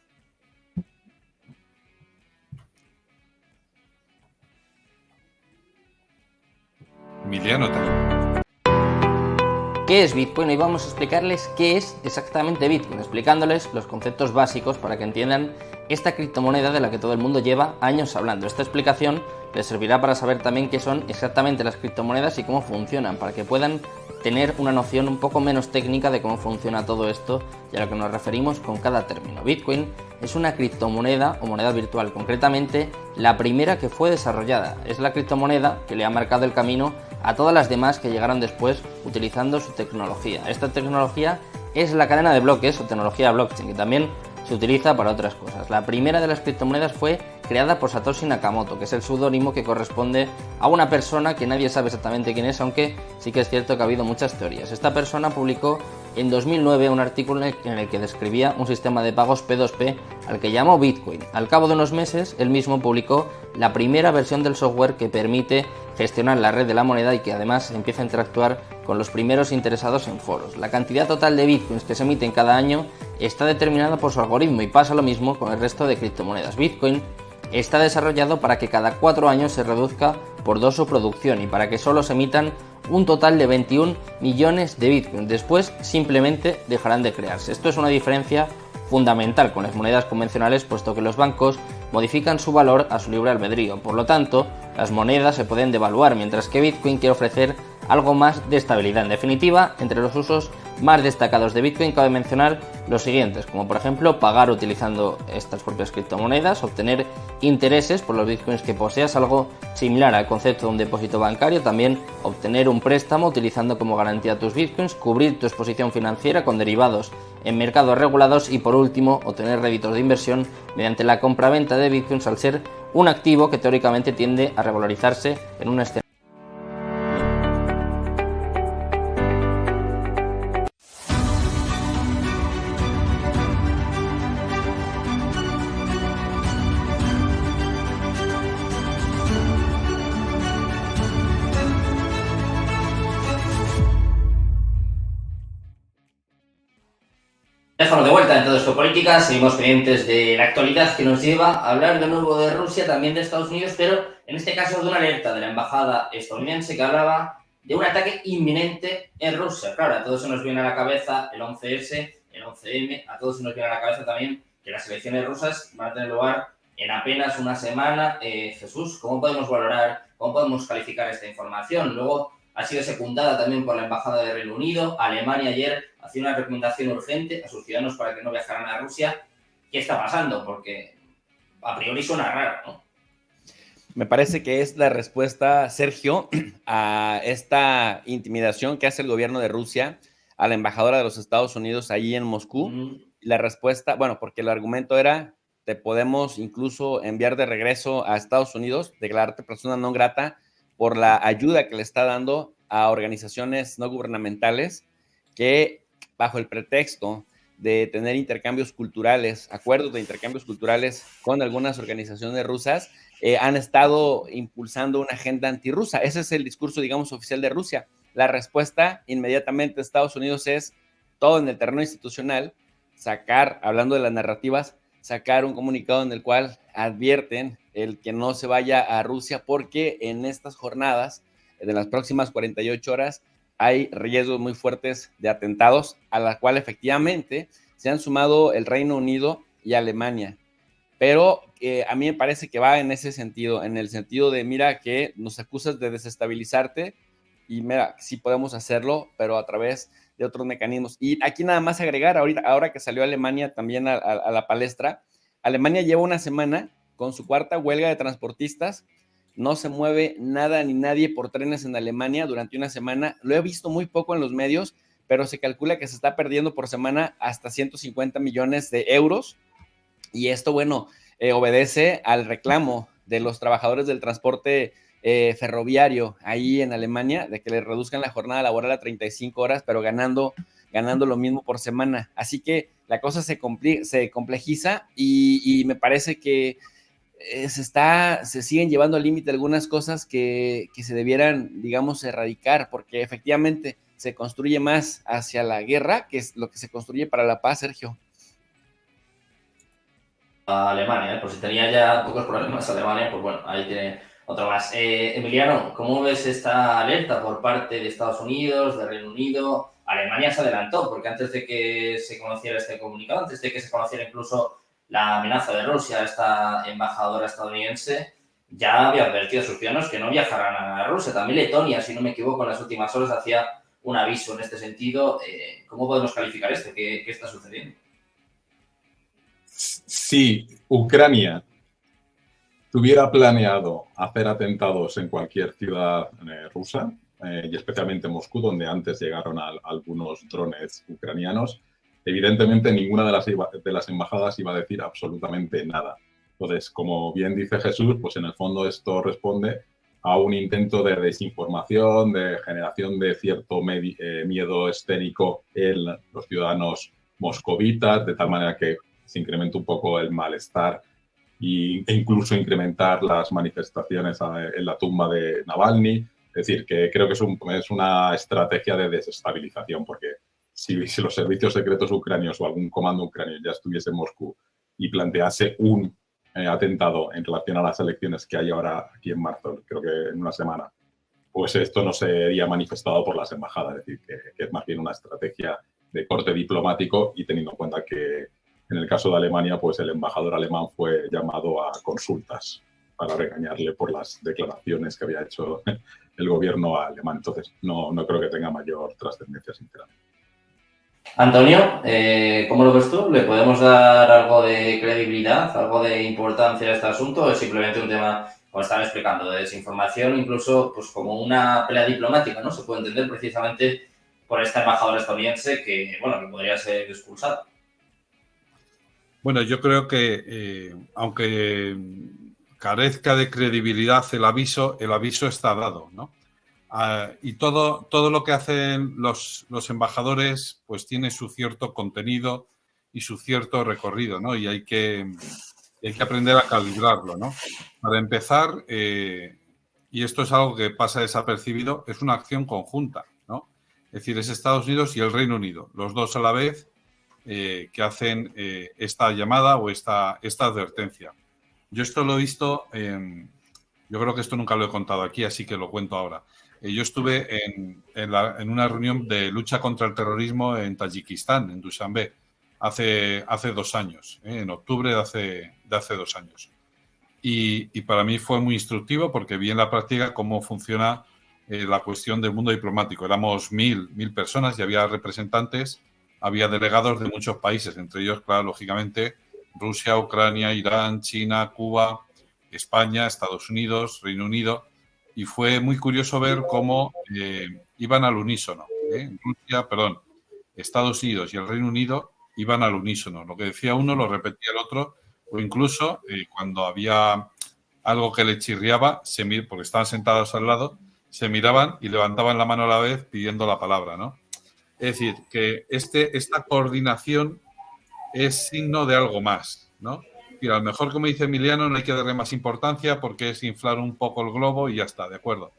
Emiliano también. ¿Qué es Bitcoin? Hoy vamos a explicarles qué es exactamente Bitcoin, explicándoles los conceptos básicos para que entiendan esta criptomoneda de la que todo el mundo lleva años hablando. Esta explicación les servirá para saber también qué son exactamente las criptomonedas y cómo funcionan, para que puedan tener una noción un poco menos técnica de cómo funciona todo esto y a lo que nos referimos con cada término. Bitcoin es una criptomoneda o moneda virtual, concretamente la primera que fue desarrollada. Es la criptomoneda que le ha marcado el camino a todas las demás que llegaron después utilizando su tecnología. Esta tecnología es la cadena de bloques o tecnología blockchain, que también se utiliza para otras cosas. La primera de las criptomonedas fue creada por Satoshi Nakamoto, que es el seudónimo que corresponde a una persona que nadie sabe exactamente quién es, aunque sí que es cierto que ha habido muchas teorías. Esta persona publicó en 2009 un artículo en el que describía un sistema de pagos P2P al que llamó Bitcoin. Al cabo de unos meses, él mismo publicó la primera versión del software que permite gestionar la red de la moneda y que además empieza a interactuar con los primeros interesados en foros. La cantidad total de bitcoins que se emiten cada año está determinada por su algoritmo y pasa lo mismo con el resto de criptomonedas. Bitcoin está desarrollado para que cada 4 años se reduzca por 2 su producción y para que solo se emitan un total de 21 millones de bitcoins. Después simplemente dejarán de crearse. Esto es una diferencia fundamental con las monedas convencionales, puesto que los bancos modifican su valor a su libre albedrío. Por lo tanto, las monedas se pueden devaluar, mientras que Bitcoin quiere ofrecer algo más de estabilidad. En definitiva, entre los usos más destacados de Bitcoin cabe mencionar los siguientes, como por ejemplo pagar utilizando estas propias criptomonedas, obtener intereses por los bitcoins que poseas, algo similar al concepto de un depósito bancario, también obtener un préstamo utilizando como garantía tus bitcoins, cubrir tu exposición financiera con derivados en mercados regulados y por último obtener réditos de inversión mediante la compra-venta de bitcoins, al ser un activo que teóricamente tiende a revalorizarse en un escenario. Estamos de vuelta en Todo es Geopolítica, seguimos pendientes de la actualidad que nos lleva a hablar de nuevo de Rusia, también de Estados Unidos, pero en este caso de una alerta de la embajada estadounidense que hablaba de un ataque inminente en Rusia. Claro, a todos se nos viene a la cabeza el 11S, el 11M, a todos se nos viene a la cabeza también que las elecciones rusas van a tener lugar en apenas una semana. Jesús, ¿cómo podemos valorar, cómo podemos calificar esta información? Luego ha sido secundada también por la Embajada de Reino Unido. Alemania ayer hacía una recomendación urgente a sus ciudadanos para que no viajaran a Rusia. ¿Qué está pasando? Porque a priori suena raro, ¿no? Me parece que es la respuesta, Sergio, a esta intimidación que hace el gobierno de Rusia a la embajadora de los Estados Unidos allí en Moscú. La respuesta, bueno, porque el argumento era, te podemos incluso enviar de regreso a Estados Unidos, declararte persona no grata por la ayuda que le está dando a organizaciones no gubernamentales que, bajo el pretexto de tener intercambios culturales, acuerdos de intercambios culturales con algunas organizaciones rusas, han estado impulsando una agenda antirrusa. Ese es el discurso, digamos, oficial de Rusia. La respuesta inmediatamente de Estados Unidos es todo en el terreno institucional, sacar, hablando de las narrativas, sacar un comunicado en el cual advierten el que no se vaya a Rusia porque en estas jornadas, de las próximas 48 horas, hay riesgos muy fuertes de atentados, a la cual efectivamente se han sumado el Reino Unido y Alemania. Pero a mí me parece que va en ese sentido, en el sentido de, mira, que nos acusas de desestabilizarte y mira, sí podemos hacerlo, pero a través de otros mecanismos. Y aquí nada más agregar, ahora que salió Alemania también a la palestra, Alemania lleva una semana con su cuarta huelga de transportistas, no se mueve nada ni nadie por trenes en Alemania durante una semana, lo he visto muy poco en los medios, pero se calcula que se está perdiendo por semana hasta 150 millones de euros, y esto, bueno, obedece al reclamo de los trabajadores del transporte ferroviario ahí en Alemania, de que le reduzcan la jornada laboral a 35 horas, pero ganando lo mismo por semana. Así que la cosa se complejiza y me parece que se siguen llevando al límite algunas cosas que se debieran, digamos, erradicar, porque efectivamente se construye más hacia la guerra que es lo que se construye para la paz, Sergio. A Alemania, pues si tenía ya pocos problemas Alemania, pues bueno, ahí tiene otro más. Emiliano, ¿cómo ves esta alerta por parte de Estados Unidos, de Reino Unido? Alemania se adelantó, porque antes de que se conociera este comunicado, antes de que se conociera incluso la amenaza de Rusia a esta embajadora estadounidense, ya había advertido a sus ciudadanos que no viajaran a Rusia. También Letonia, si no me equivoco, en las últimas horas hacía un aviso en este sentido. ¿Cómo podemos calificar esto? ¿Qué está sucediendo? Si Ucrania tuviera planeado hacer atentados en cualquier ciudad rusa, y especialmente Moscú, donde antes llegaron algunos drones ucranianos, evidentemente ninguna de las embajadas iba a decir absolutamente nada. Entonces, como bien dice Jesús, pues en el fondo esto responde a un intento de desinformación, de generación de cierto miedo escénico en los ciudadanos moscovitas, de tal manera que se incrementa un poco el malestar e incluso incrementar las manifestaciones en la tumba de Navalny. Es decir, que creo que es una estrategia de desestabilización, porque si los servicios secretos ucranios o algún comando ucranio ya estuviese en Moscú y plantease un atentado en relación a las elecciones que hay ahora aquí en marzo, creo que en una semana, pues esto no sería manifestado por las embajadas. Es decir, que es más bien una estrategia de corte diplomático, y teniendo en cuenta que en el caso de Alemania, pues el embajador alemán fue llamado a consultas para regañarle por las declaraciones que había hecho el gobierno alemán. Entonces, no creo que tenga mayor trascendencia, sinceramente. Antonio, ¿cómo lo ves tú? ¿Le podemos dar algo de credibilidad, algo de importancia a este asunto? ¿O es simplemente un tema, como están explicando, de desinformación, incluso pues como una pelea diplomática, ¿no? Se puede entender precisamente por esta embajadora estadounidense que, bueno, que podría ser expulsada. Bueno, yo creo que aunque carezca de credibilidad el aviso está dado, ¿no? Y todo lo que hacen los embajadores pues tiene su cierto contenido y su cierto recorrido, ¿no? Y hay que aprender a calibrarlo, ¿no? Para empezar, y esto es algo que pasa desapercibido, es una acción conjunta, ¿no? Es decir, es Estados Unidos y el Reino Unido, los dos a la vez, que hacen esta llamada o esta advertencia. Yo esto lo he visto, yo creo que esto nunca lo he contado aquí, así que lo cuento ahora. Yo estuve en una reunión de lucha contra el terrorismo en Tayikistán, en Dushanbe, hace 2 años, en octubre de hace 2 años. Y para mí fue muy instructivo porque vi en la práctica cómo funciona la cuestión del mundo diplomático. Éramos 1.000 personas y había representantes, había delegados de muchos países, entre ellos, claro, lógicamente, Rusia, Ucrania, Irán, China, Cuba, España, Estados Unidos, Reino Unido, y fue muy curioso ver cómo iban al unísono. Estados Unidos y el Reino Unido iban al unísono. Lo que decía uno lo repetía el otro, o incluso cuando había algo que le chirriaba, porque estaban sentados al lado, se miraban y levantaban la mano a la vez pidiendo la palabra, ¿no? Es decir, que esta coordinación es signo de algo más, ¿no? Y a lo mejor, como dice Emiliano, no hay que darle más importancia porque es inflar un poco el globo y ya está, de acuerdo.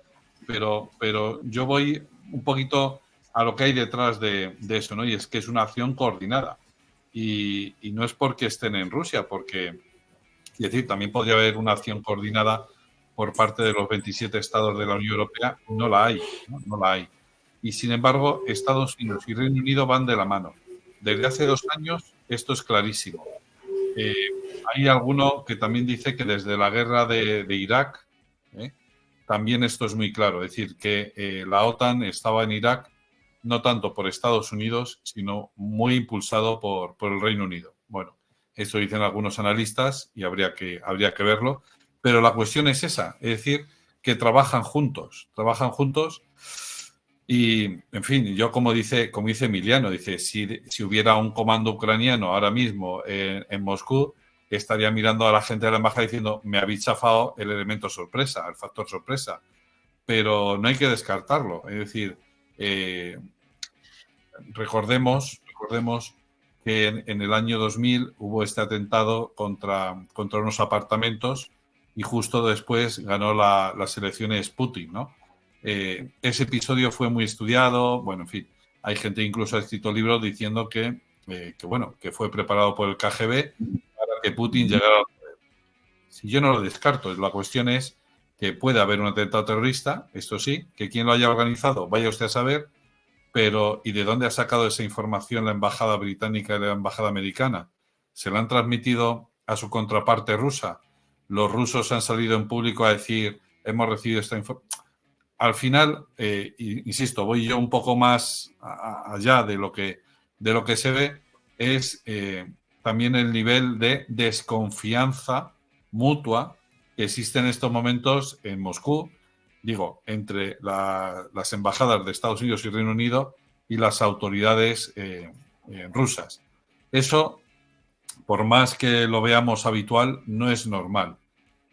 Pero yo voy un poquito a lo que hay detrás de eso, ¿no? Y es que es una acción coordinada. Y no es porque estén en Rusia, porque, es decir, también podría haber una acción coordinada por parte de los 27 estados de la Unión Europea. No la hay, ¿no? No la hay. Y sin embargo, Estados Unidos y Reino Unido van de la mano. Desde hace 2 años esto es clarísimo. Hay alguno que también dice que desde la guerra de Irak, también esto es muy claro. Es decir, que la OTAN estaba en Irak no tanto por Estados Unidos, sino muy impulsado por el Reino Unido. Bueno, eso dicen algunos analistas y habría que verlo. Pero la cuestión es esa, es decir, que trabajan juntos y, en fin, yo como dice Emiliano, dice, si hubiera un comando ucraniano ahora mismo en Moscú, estaría mirando a la gente de la embajada diciendo, me habéis chafado el elemento sorpresa, el factor sorpresa. Pero no hay que descartarlo. Es decir, recordemos que en el año 2000 hubo este atentado contra unos apartamentos y justo después ganó las elecciones Putin, ¿no? Ese episodio fue muy estudiado, bueno, en fin, hay gente incluso ha escrito libros diciendo que fue preparado por el KGB para que Putin llegara al poder. Si yo no lo descarto, la cuestión es que puede haber un atentado terrorista, esto sí, que quien lo haya organizado, vaya usted a saber, pero ¿y de dónde ha sacado esa información la embajada británica y la embajada americana? ¿Se la han transmitido a su contraparte rusa? ¿Los rusos han salido en público a decir, hemos recibido esta información? Al final, insisto, voy yo un poco más allá de lo que se ve, es también el nivel de desconfianza mutua que existe en estos momentos en Moscú, digo, entre las embajadas de Estados Unidos y Reino Unido y las autoridades rusas. Eso, por más que lo veamos habitual, no es normal.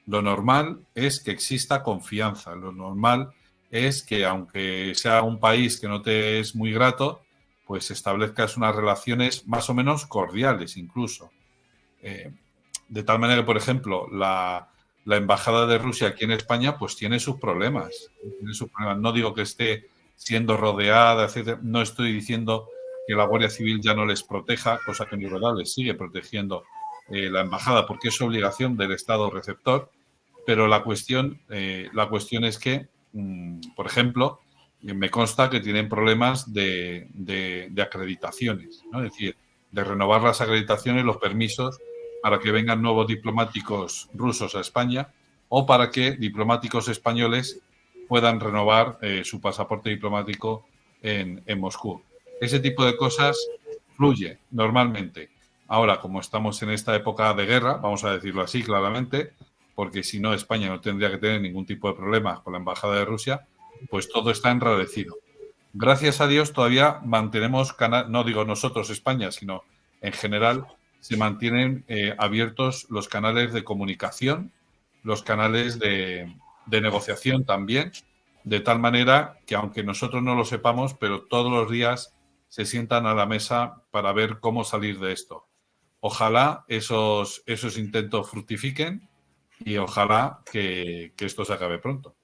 Lo normal es que exista confianza. Lo normal es que, aunque sea un país que no te es muy grato, pues establezcas unas relaciones más o menos cordiales incluso. De tal manera que, por ejemplo, la embajada de Rusia aquí en España pues tiene sus problemas. No digo que esté siendo rodeada, etcétera. No estoy diciendo que la Guardia Civil ya no les proteja, cosa que en verdad les sigue protegiendo la embajada porque es obligación del Estado receptor. Pero la cuestión es que, por ejemplo, me consta que tienen problemas de acreditaciones, ¿no? Es decir, de renovar las acreditaciones, los permisos para que vengan nuevos diplomáticos rusos a España o para que diplomáticos españoles puedan renovar su pasaporte diplomático en Moscú. Ese tipo de cosas fluye normalmente. Ahora, como estamos en esta época de guerra, vamos a decirlo así claramente, porque si no, España no tendría que tener ningún tipo de problemas con la embajada de Rusia, pues todo está enrarecido. Gracias a Dios todavía mantenemos, no digo nosotros España, sino en general, se mantienen abiertos los canales de comunicación, los canales de negociación también, de tal manera que aunque nosotros no lo sepamos, pero todos los días se sientan a la mesa para ver cómo salir de esto. Ojalá esos intentos fructifiquen y ojalá que esto se acabe pronto.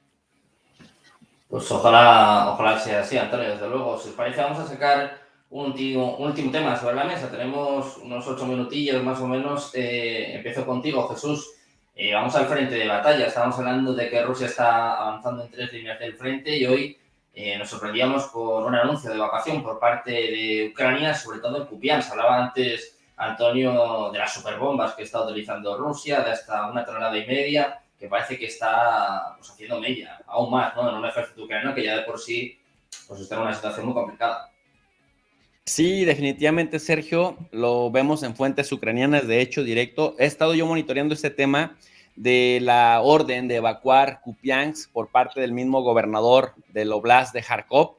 Pues ojalá sea así, Antonio, desde luego. Si os parece, vamos a sacar un último tema sobre la mesa. Tenemos unos 8 minutillos más o menos. Empiezo contigo, Jesús. Vamos al frente de batalla. Estábamos hablando de que Rusia está avanzando en 3 líneas del frente y hoy nos sorprendíamos por un anuncio de evacuación por parte de Ucrania, sobre todo en Kupiansk. Hablaba antes, Antonio, de las superbombas que está utilizando Rusia, de hasta 1,5 toneladas, que parece que está pues, haciendo mella, aún más, ¿no? En un ejército ucraniano que ya de por sí pues, está en una situación muy complicada. Sí, definitivamente, Sergio, lo vemos en fuentes ucranianas, de hecho, directo. He estado yo monitoreando este tema de la orden de evacuar Kupiansk por parte del mismo gobernador del Oblast de Kharkov.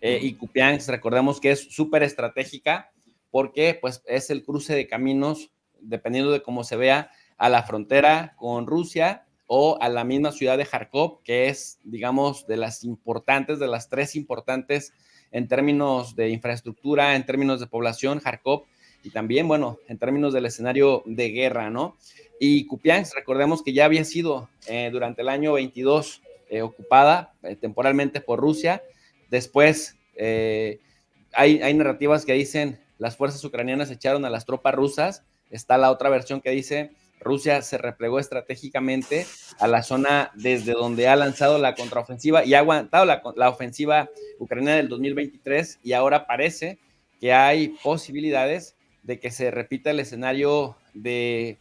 Y Kupiansk, recordemos que es súper estratégica porque pues, es el cruce de caminos, dependiendo de cómo se vea, a la frontera con Rusia o a la misma ciudad de Kharkov, que es, digamos, de las importantes, de las tres importantes en términos de infraestructura, en términos de población, Kharkov, y también, bueno, en términos del escenario de guerra, ¿no? Y Kupiansk, recordemos que ya había sido durante el año 22 ocupada temporalmente por Rusia. Después hay narrativas que dicen las fuerzas ucranianas echaron a las tropas rusas. Está la otra versión que dice Rusia se replegó estratégicamente a la zona desde donde ha lanzado la contraofensiva y ha aguantado la ofensiva ucraniana del 2023, y ahora parece que hay posibilidades de que se repita el escenario de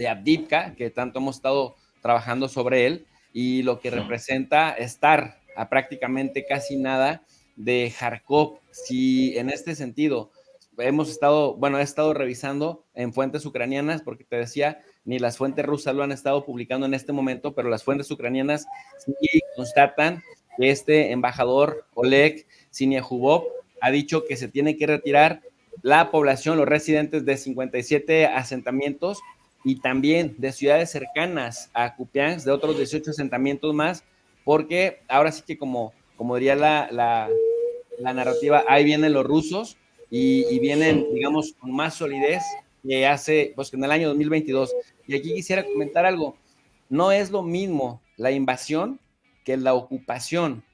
Avdiivka, que tanto hemos estado trabajando sobre él, y lo que representa estar a prácticamente casi nada de Kharkov. Si en este sentido he estado revisando en fuentes ucranianas, porque te decía, ni las fuentes rusas lo han estado publicando en este momento, pero las fuentes ucranianas sí constatan que este embajador Oleg Sinyahubov ha dicho que se tiene que retirar la población, los residentes de 57 asentamientos y también de ciudades cercanas a Kupiansk, de otros 18 asentamientos más, porque ahora sí que como diría la narrativa, ahí vienen los rusos y vienen, digamos, con más solidez que hace, pues que en el año 2022. Y aquí quisiera comentar algo, no es lo mismo la invasión que la ocupación.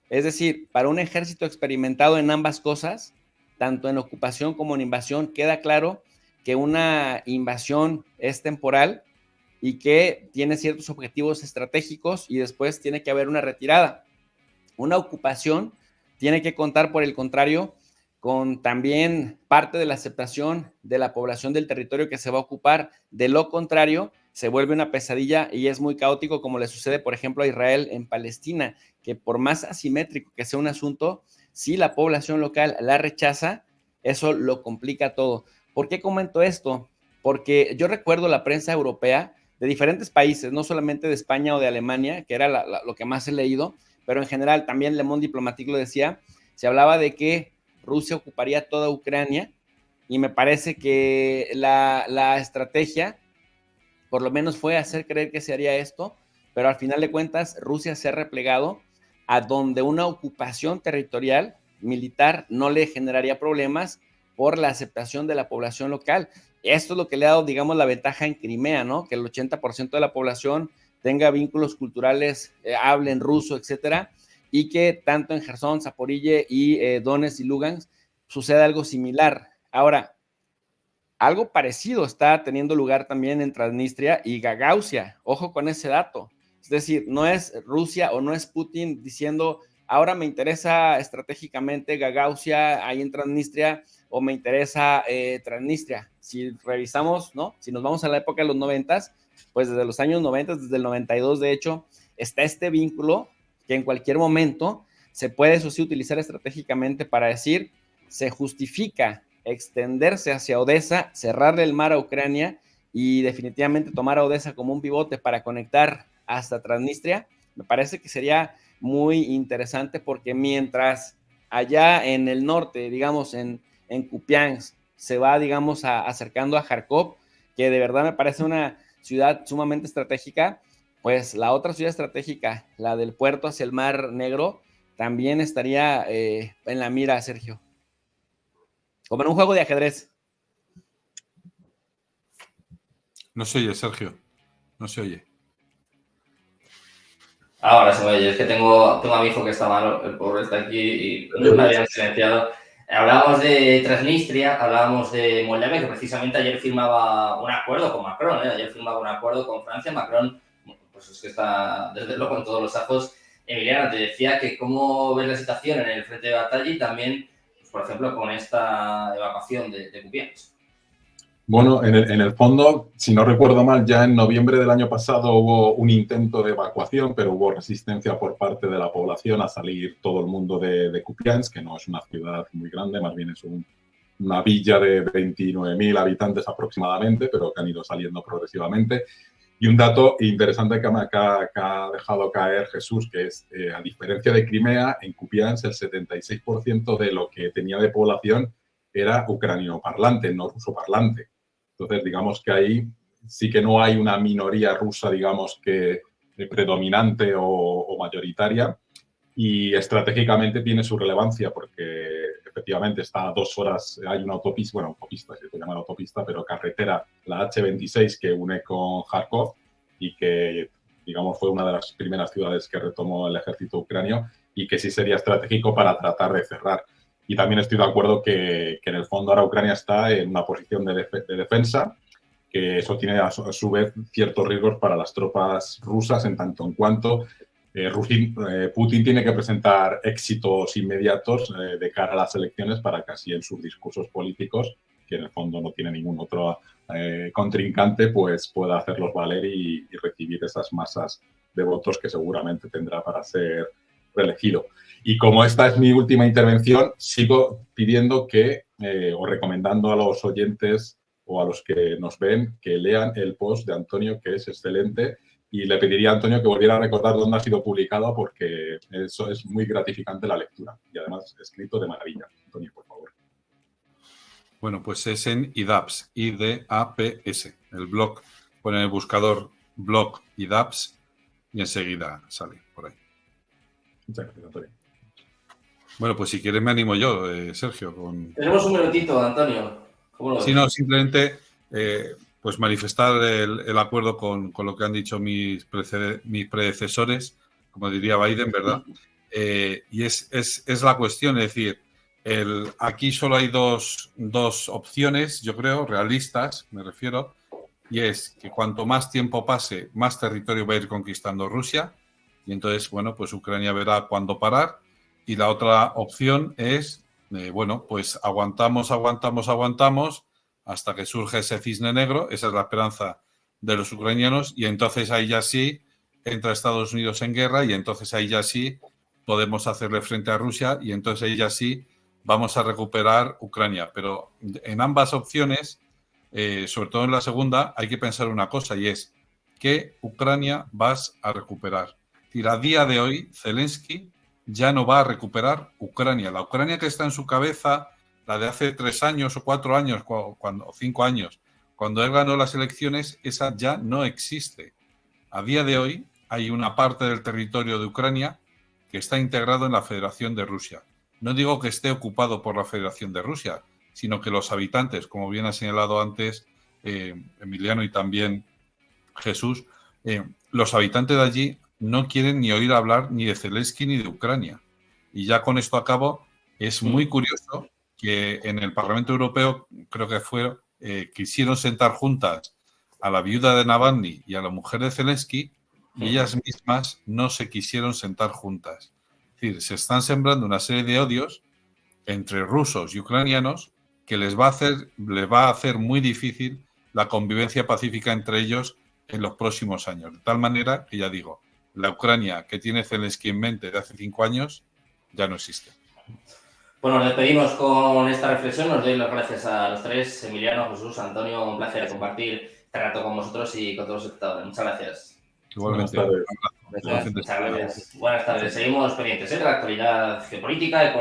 Es decir, para un ejército experimentado en ambas cosas, tanto en ocupación como en invasión, queda claro que una invasión es temporal y que tiene ciertos objetivos estratégicos y después tiene que haber una retirada. Una ocupación tiene que contar, por el contrario, con también parte de la aceptación de la población del territorio que se va a ocupar. De lo contrario, se vuelve una pesadilla y es muy caótico, como le sucede, por ejemplo, a Israel en Palestina, que por más asimétrico que sea un asunto, si la población local la rechaza, eso lo complica todo. ¿Por qué comento esto? Porque yo recuerdo la prensa europea de diferentes países, no solamente de España o de Alemania, que era lo que más he leído, pero en general también Le Monde Diplomatique lo decía, se hablaba de que Rusia ocuparía toda Ucrania, y me parece que la estrategia por lo menos fue hacer creer que se haría esto, pero al final de cuentas Rusia se ha replegado a donde una ocupación territorial militar no le generaría problemas por la aceptación de la población local. Esto es lo que le ha dado, digamos, la ventaja en Crimea, ¿no? Que el 80% de la población tenga vínculos culturales, hablen ruso, etcétera, y que tanto en Gerson, Zaporille y Donetsk y Lugansk suceda algo similar. Ahora, algo parecido está teniendo lugar también en Transnistria y Gagausia. Ojo con ese dato. Es decir, no es Rusia o no es Putin diciendo, ahora me interesa estratégicamente Gagausia ahí en Transnistria o me interesa Transnistria. Si revisamos, ¿no? Si nos vamos a la época de los 90, pues desde los años 90, desde el 92, de hecho, está este vínculo que en cualquier momento se puede, eso sí, utilizar estratégicamente para decir, se justifica extenderse hacia Odessa, cerrarle el mar a Ucrania y definitivamente tomar a Odessa como un pivote para conectar hasta Transnistria. Me parece que sería muy interesante porque mientras allá en el norte, digamos en Kupiansk, se va, digamos, acercando a Kharkov, que de verdad me parece una ciudad sumamente estratégica, pues la otra ciudad estratégica, la del puerto hacia el Mar Negro, también estaría en la mira, Sergio. Como en un juego de ajedrez. No se oye, Sergio. No se oye. Ahora se me oye. Es que tengo a mi hijo que está malo. El pobre está aquí y me habían silenciado. Hablábamos de Transnistria, hablábamos de Moldavia, que precisamente ayer firmaba un acuerdo con Macron. Ayer firmaba un acuerdo con Francia. Macron, pues es que está desde luego en todos los ajos. Emiliano, te decía que cómo ves la situación en el frente de batalla y también, pues, por ejemplo, con esta evacuación de Kupiansk. Bueno, en el fondo, si no recuerdo mal, ya en noviembre del año pasado hubo un intento de evacuación, pero hubo resistencia por parte de la población a salir todo el mundo de Kupiansk, que no es una ciudad muy grande, más bien es una villa de 29.000 habitantes aproximadamente, pero que han ido saliendo progresivamente. Y un dato interesante que ha dejado caer Jesús, que es, a diferencia de Crimea, en Kupiansk el 76% de lo que tenía de población era ucraniano-parlante, no ruso-parlante. Entonces, digamos que ahí sí que no hay una minoría rusa, digamos que predominante o mayoritaria, y estratégicamente tiene su relevancia porque efectivamente está a 2 horas, hay una autopista, bueno, autopista, se puede llamar autopista, pero carretera, la H26, que une con Kharkov y que, digamos, fue una de las primeras ciudades que retomó el ejército ucranio y que sí sería estratégico para tratar de cerrar. Y también estoy de acuerdo que en el fondo ahora Ucrania está en una posición de defensa, que eso tiene a su vez ciertos riesgos para las tropas rusas en tanto en cuanto Putin tiene que presentar éxitos inmediatos de cara a las elecciones para que así en sus discursos políticos, que en el fondo no tiene ningún otro contrincante, pues pueda hacerlos valer y recibir esas masas de votos que seguramente tendrá para ser reelegido. Y como esta es mi última intervención, sigo pidiendo que, o recomendando a los oyentes o a los que nos ven, que lean el post de Antonio, que es excelente, y le pediría a Antonio que volviera a recordar dónde ha sido publicado, porque eso es muy gratificante la lectura, y además escrito de maravilla. Antonio, por favor. Bueno, pues es en IDAPS, IDAPS, el blog. Pone en el buscador blog IDAPS y enseguida sale por ahí. Muchas gracias, Antonio. Bueno, pues si quieres me animo yo, Sergio. Tenemos un minutito, Antonio. ¿Cómo lo ves? Sí, no, simplemente pues manifestar el acuerdo con lo que han dicho mis predecesores, como diría Biden, ¿verdad? Y es la cuestión, es decir, aquí solo hay dos opciones, yo creo, realistas, me refiero, y es que cuanto más tiempo pase, más territorio va a ir conquistando Rusia, y entonces, bueno, pues Ucrania verá cuándo parar, y la otra opción es, bueno, pues aguantamos hasta que surge ese cisne negro, esa es la esperanza de los ucranianos, y entonces ahí ya sí entra Estados Unidos en guerra, y entonces ahí ya sí podemos hacerle frente a Rusia, y entonces ahí ya sí vamos a recuperar Ucrania. Pero en ambas opciones, sobre todo en la segunda, hay que pensar una cosa, y es ¿qué Ucrania vas a recuperar? Es decir, a día de hoy, Zelensky ya no va a recuperar Ucrania. La Ucrania que está en su cabeza, la de hace 3 años o 4 años, o 5 años, cuando él ganó las elecciones, esa ya no existe. A día de hoy hay una parte del territorio de Ucrania que está integrado en la Federación de Rusia. No digo que esté ocupado por la Federación de Rusia, sino que los habitantes, como bien ha señalado antes Emiliano y también Jesús, los habitantes de allí no quieren ni oír hablar ni de Zelensky ni de Ucrania. Y ya con esto acabo, es muy curioso que en el Parlamento Europeo, creo que quisieron sentar juntas a la viuda de Navalny y a la mujer de Zelensky, y ellas mismas no se quisieron sentar juntas. Es decir, se están sembrando una serie de odios entre rusos y ucranianos que les va a hacer muy difícil la convivencia pacífica entre ellos en los próximos años. De tal manera que, ya digo, la Ucrania que tiene Zelensky en mente de hace 5 años ya no existe. Bueno, nos despedimos con esta reflexión. Os doy las gracias a los tres, Emiliano, Jesús, Antonio. Un placer compartir este rato con vosotros y con todos los espectadores. Muchas gracias. Igualmente. Buenas tardes. Muchas gracias. Buenas tardes. Seguimos pendientes de la actualidad geopolítica, económica.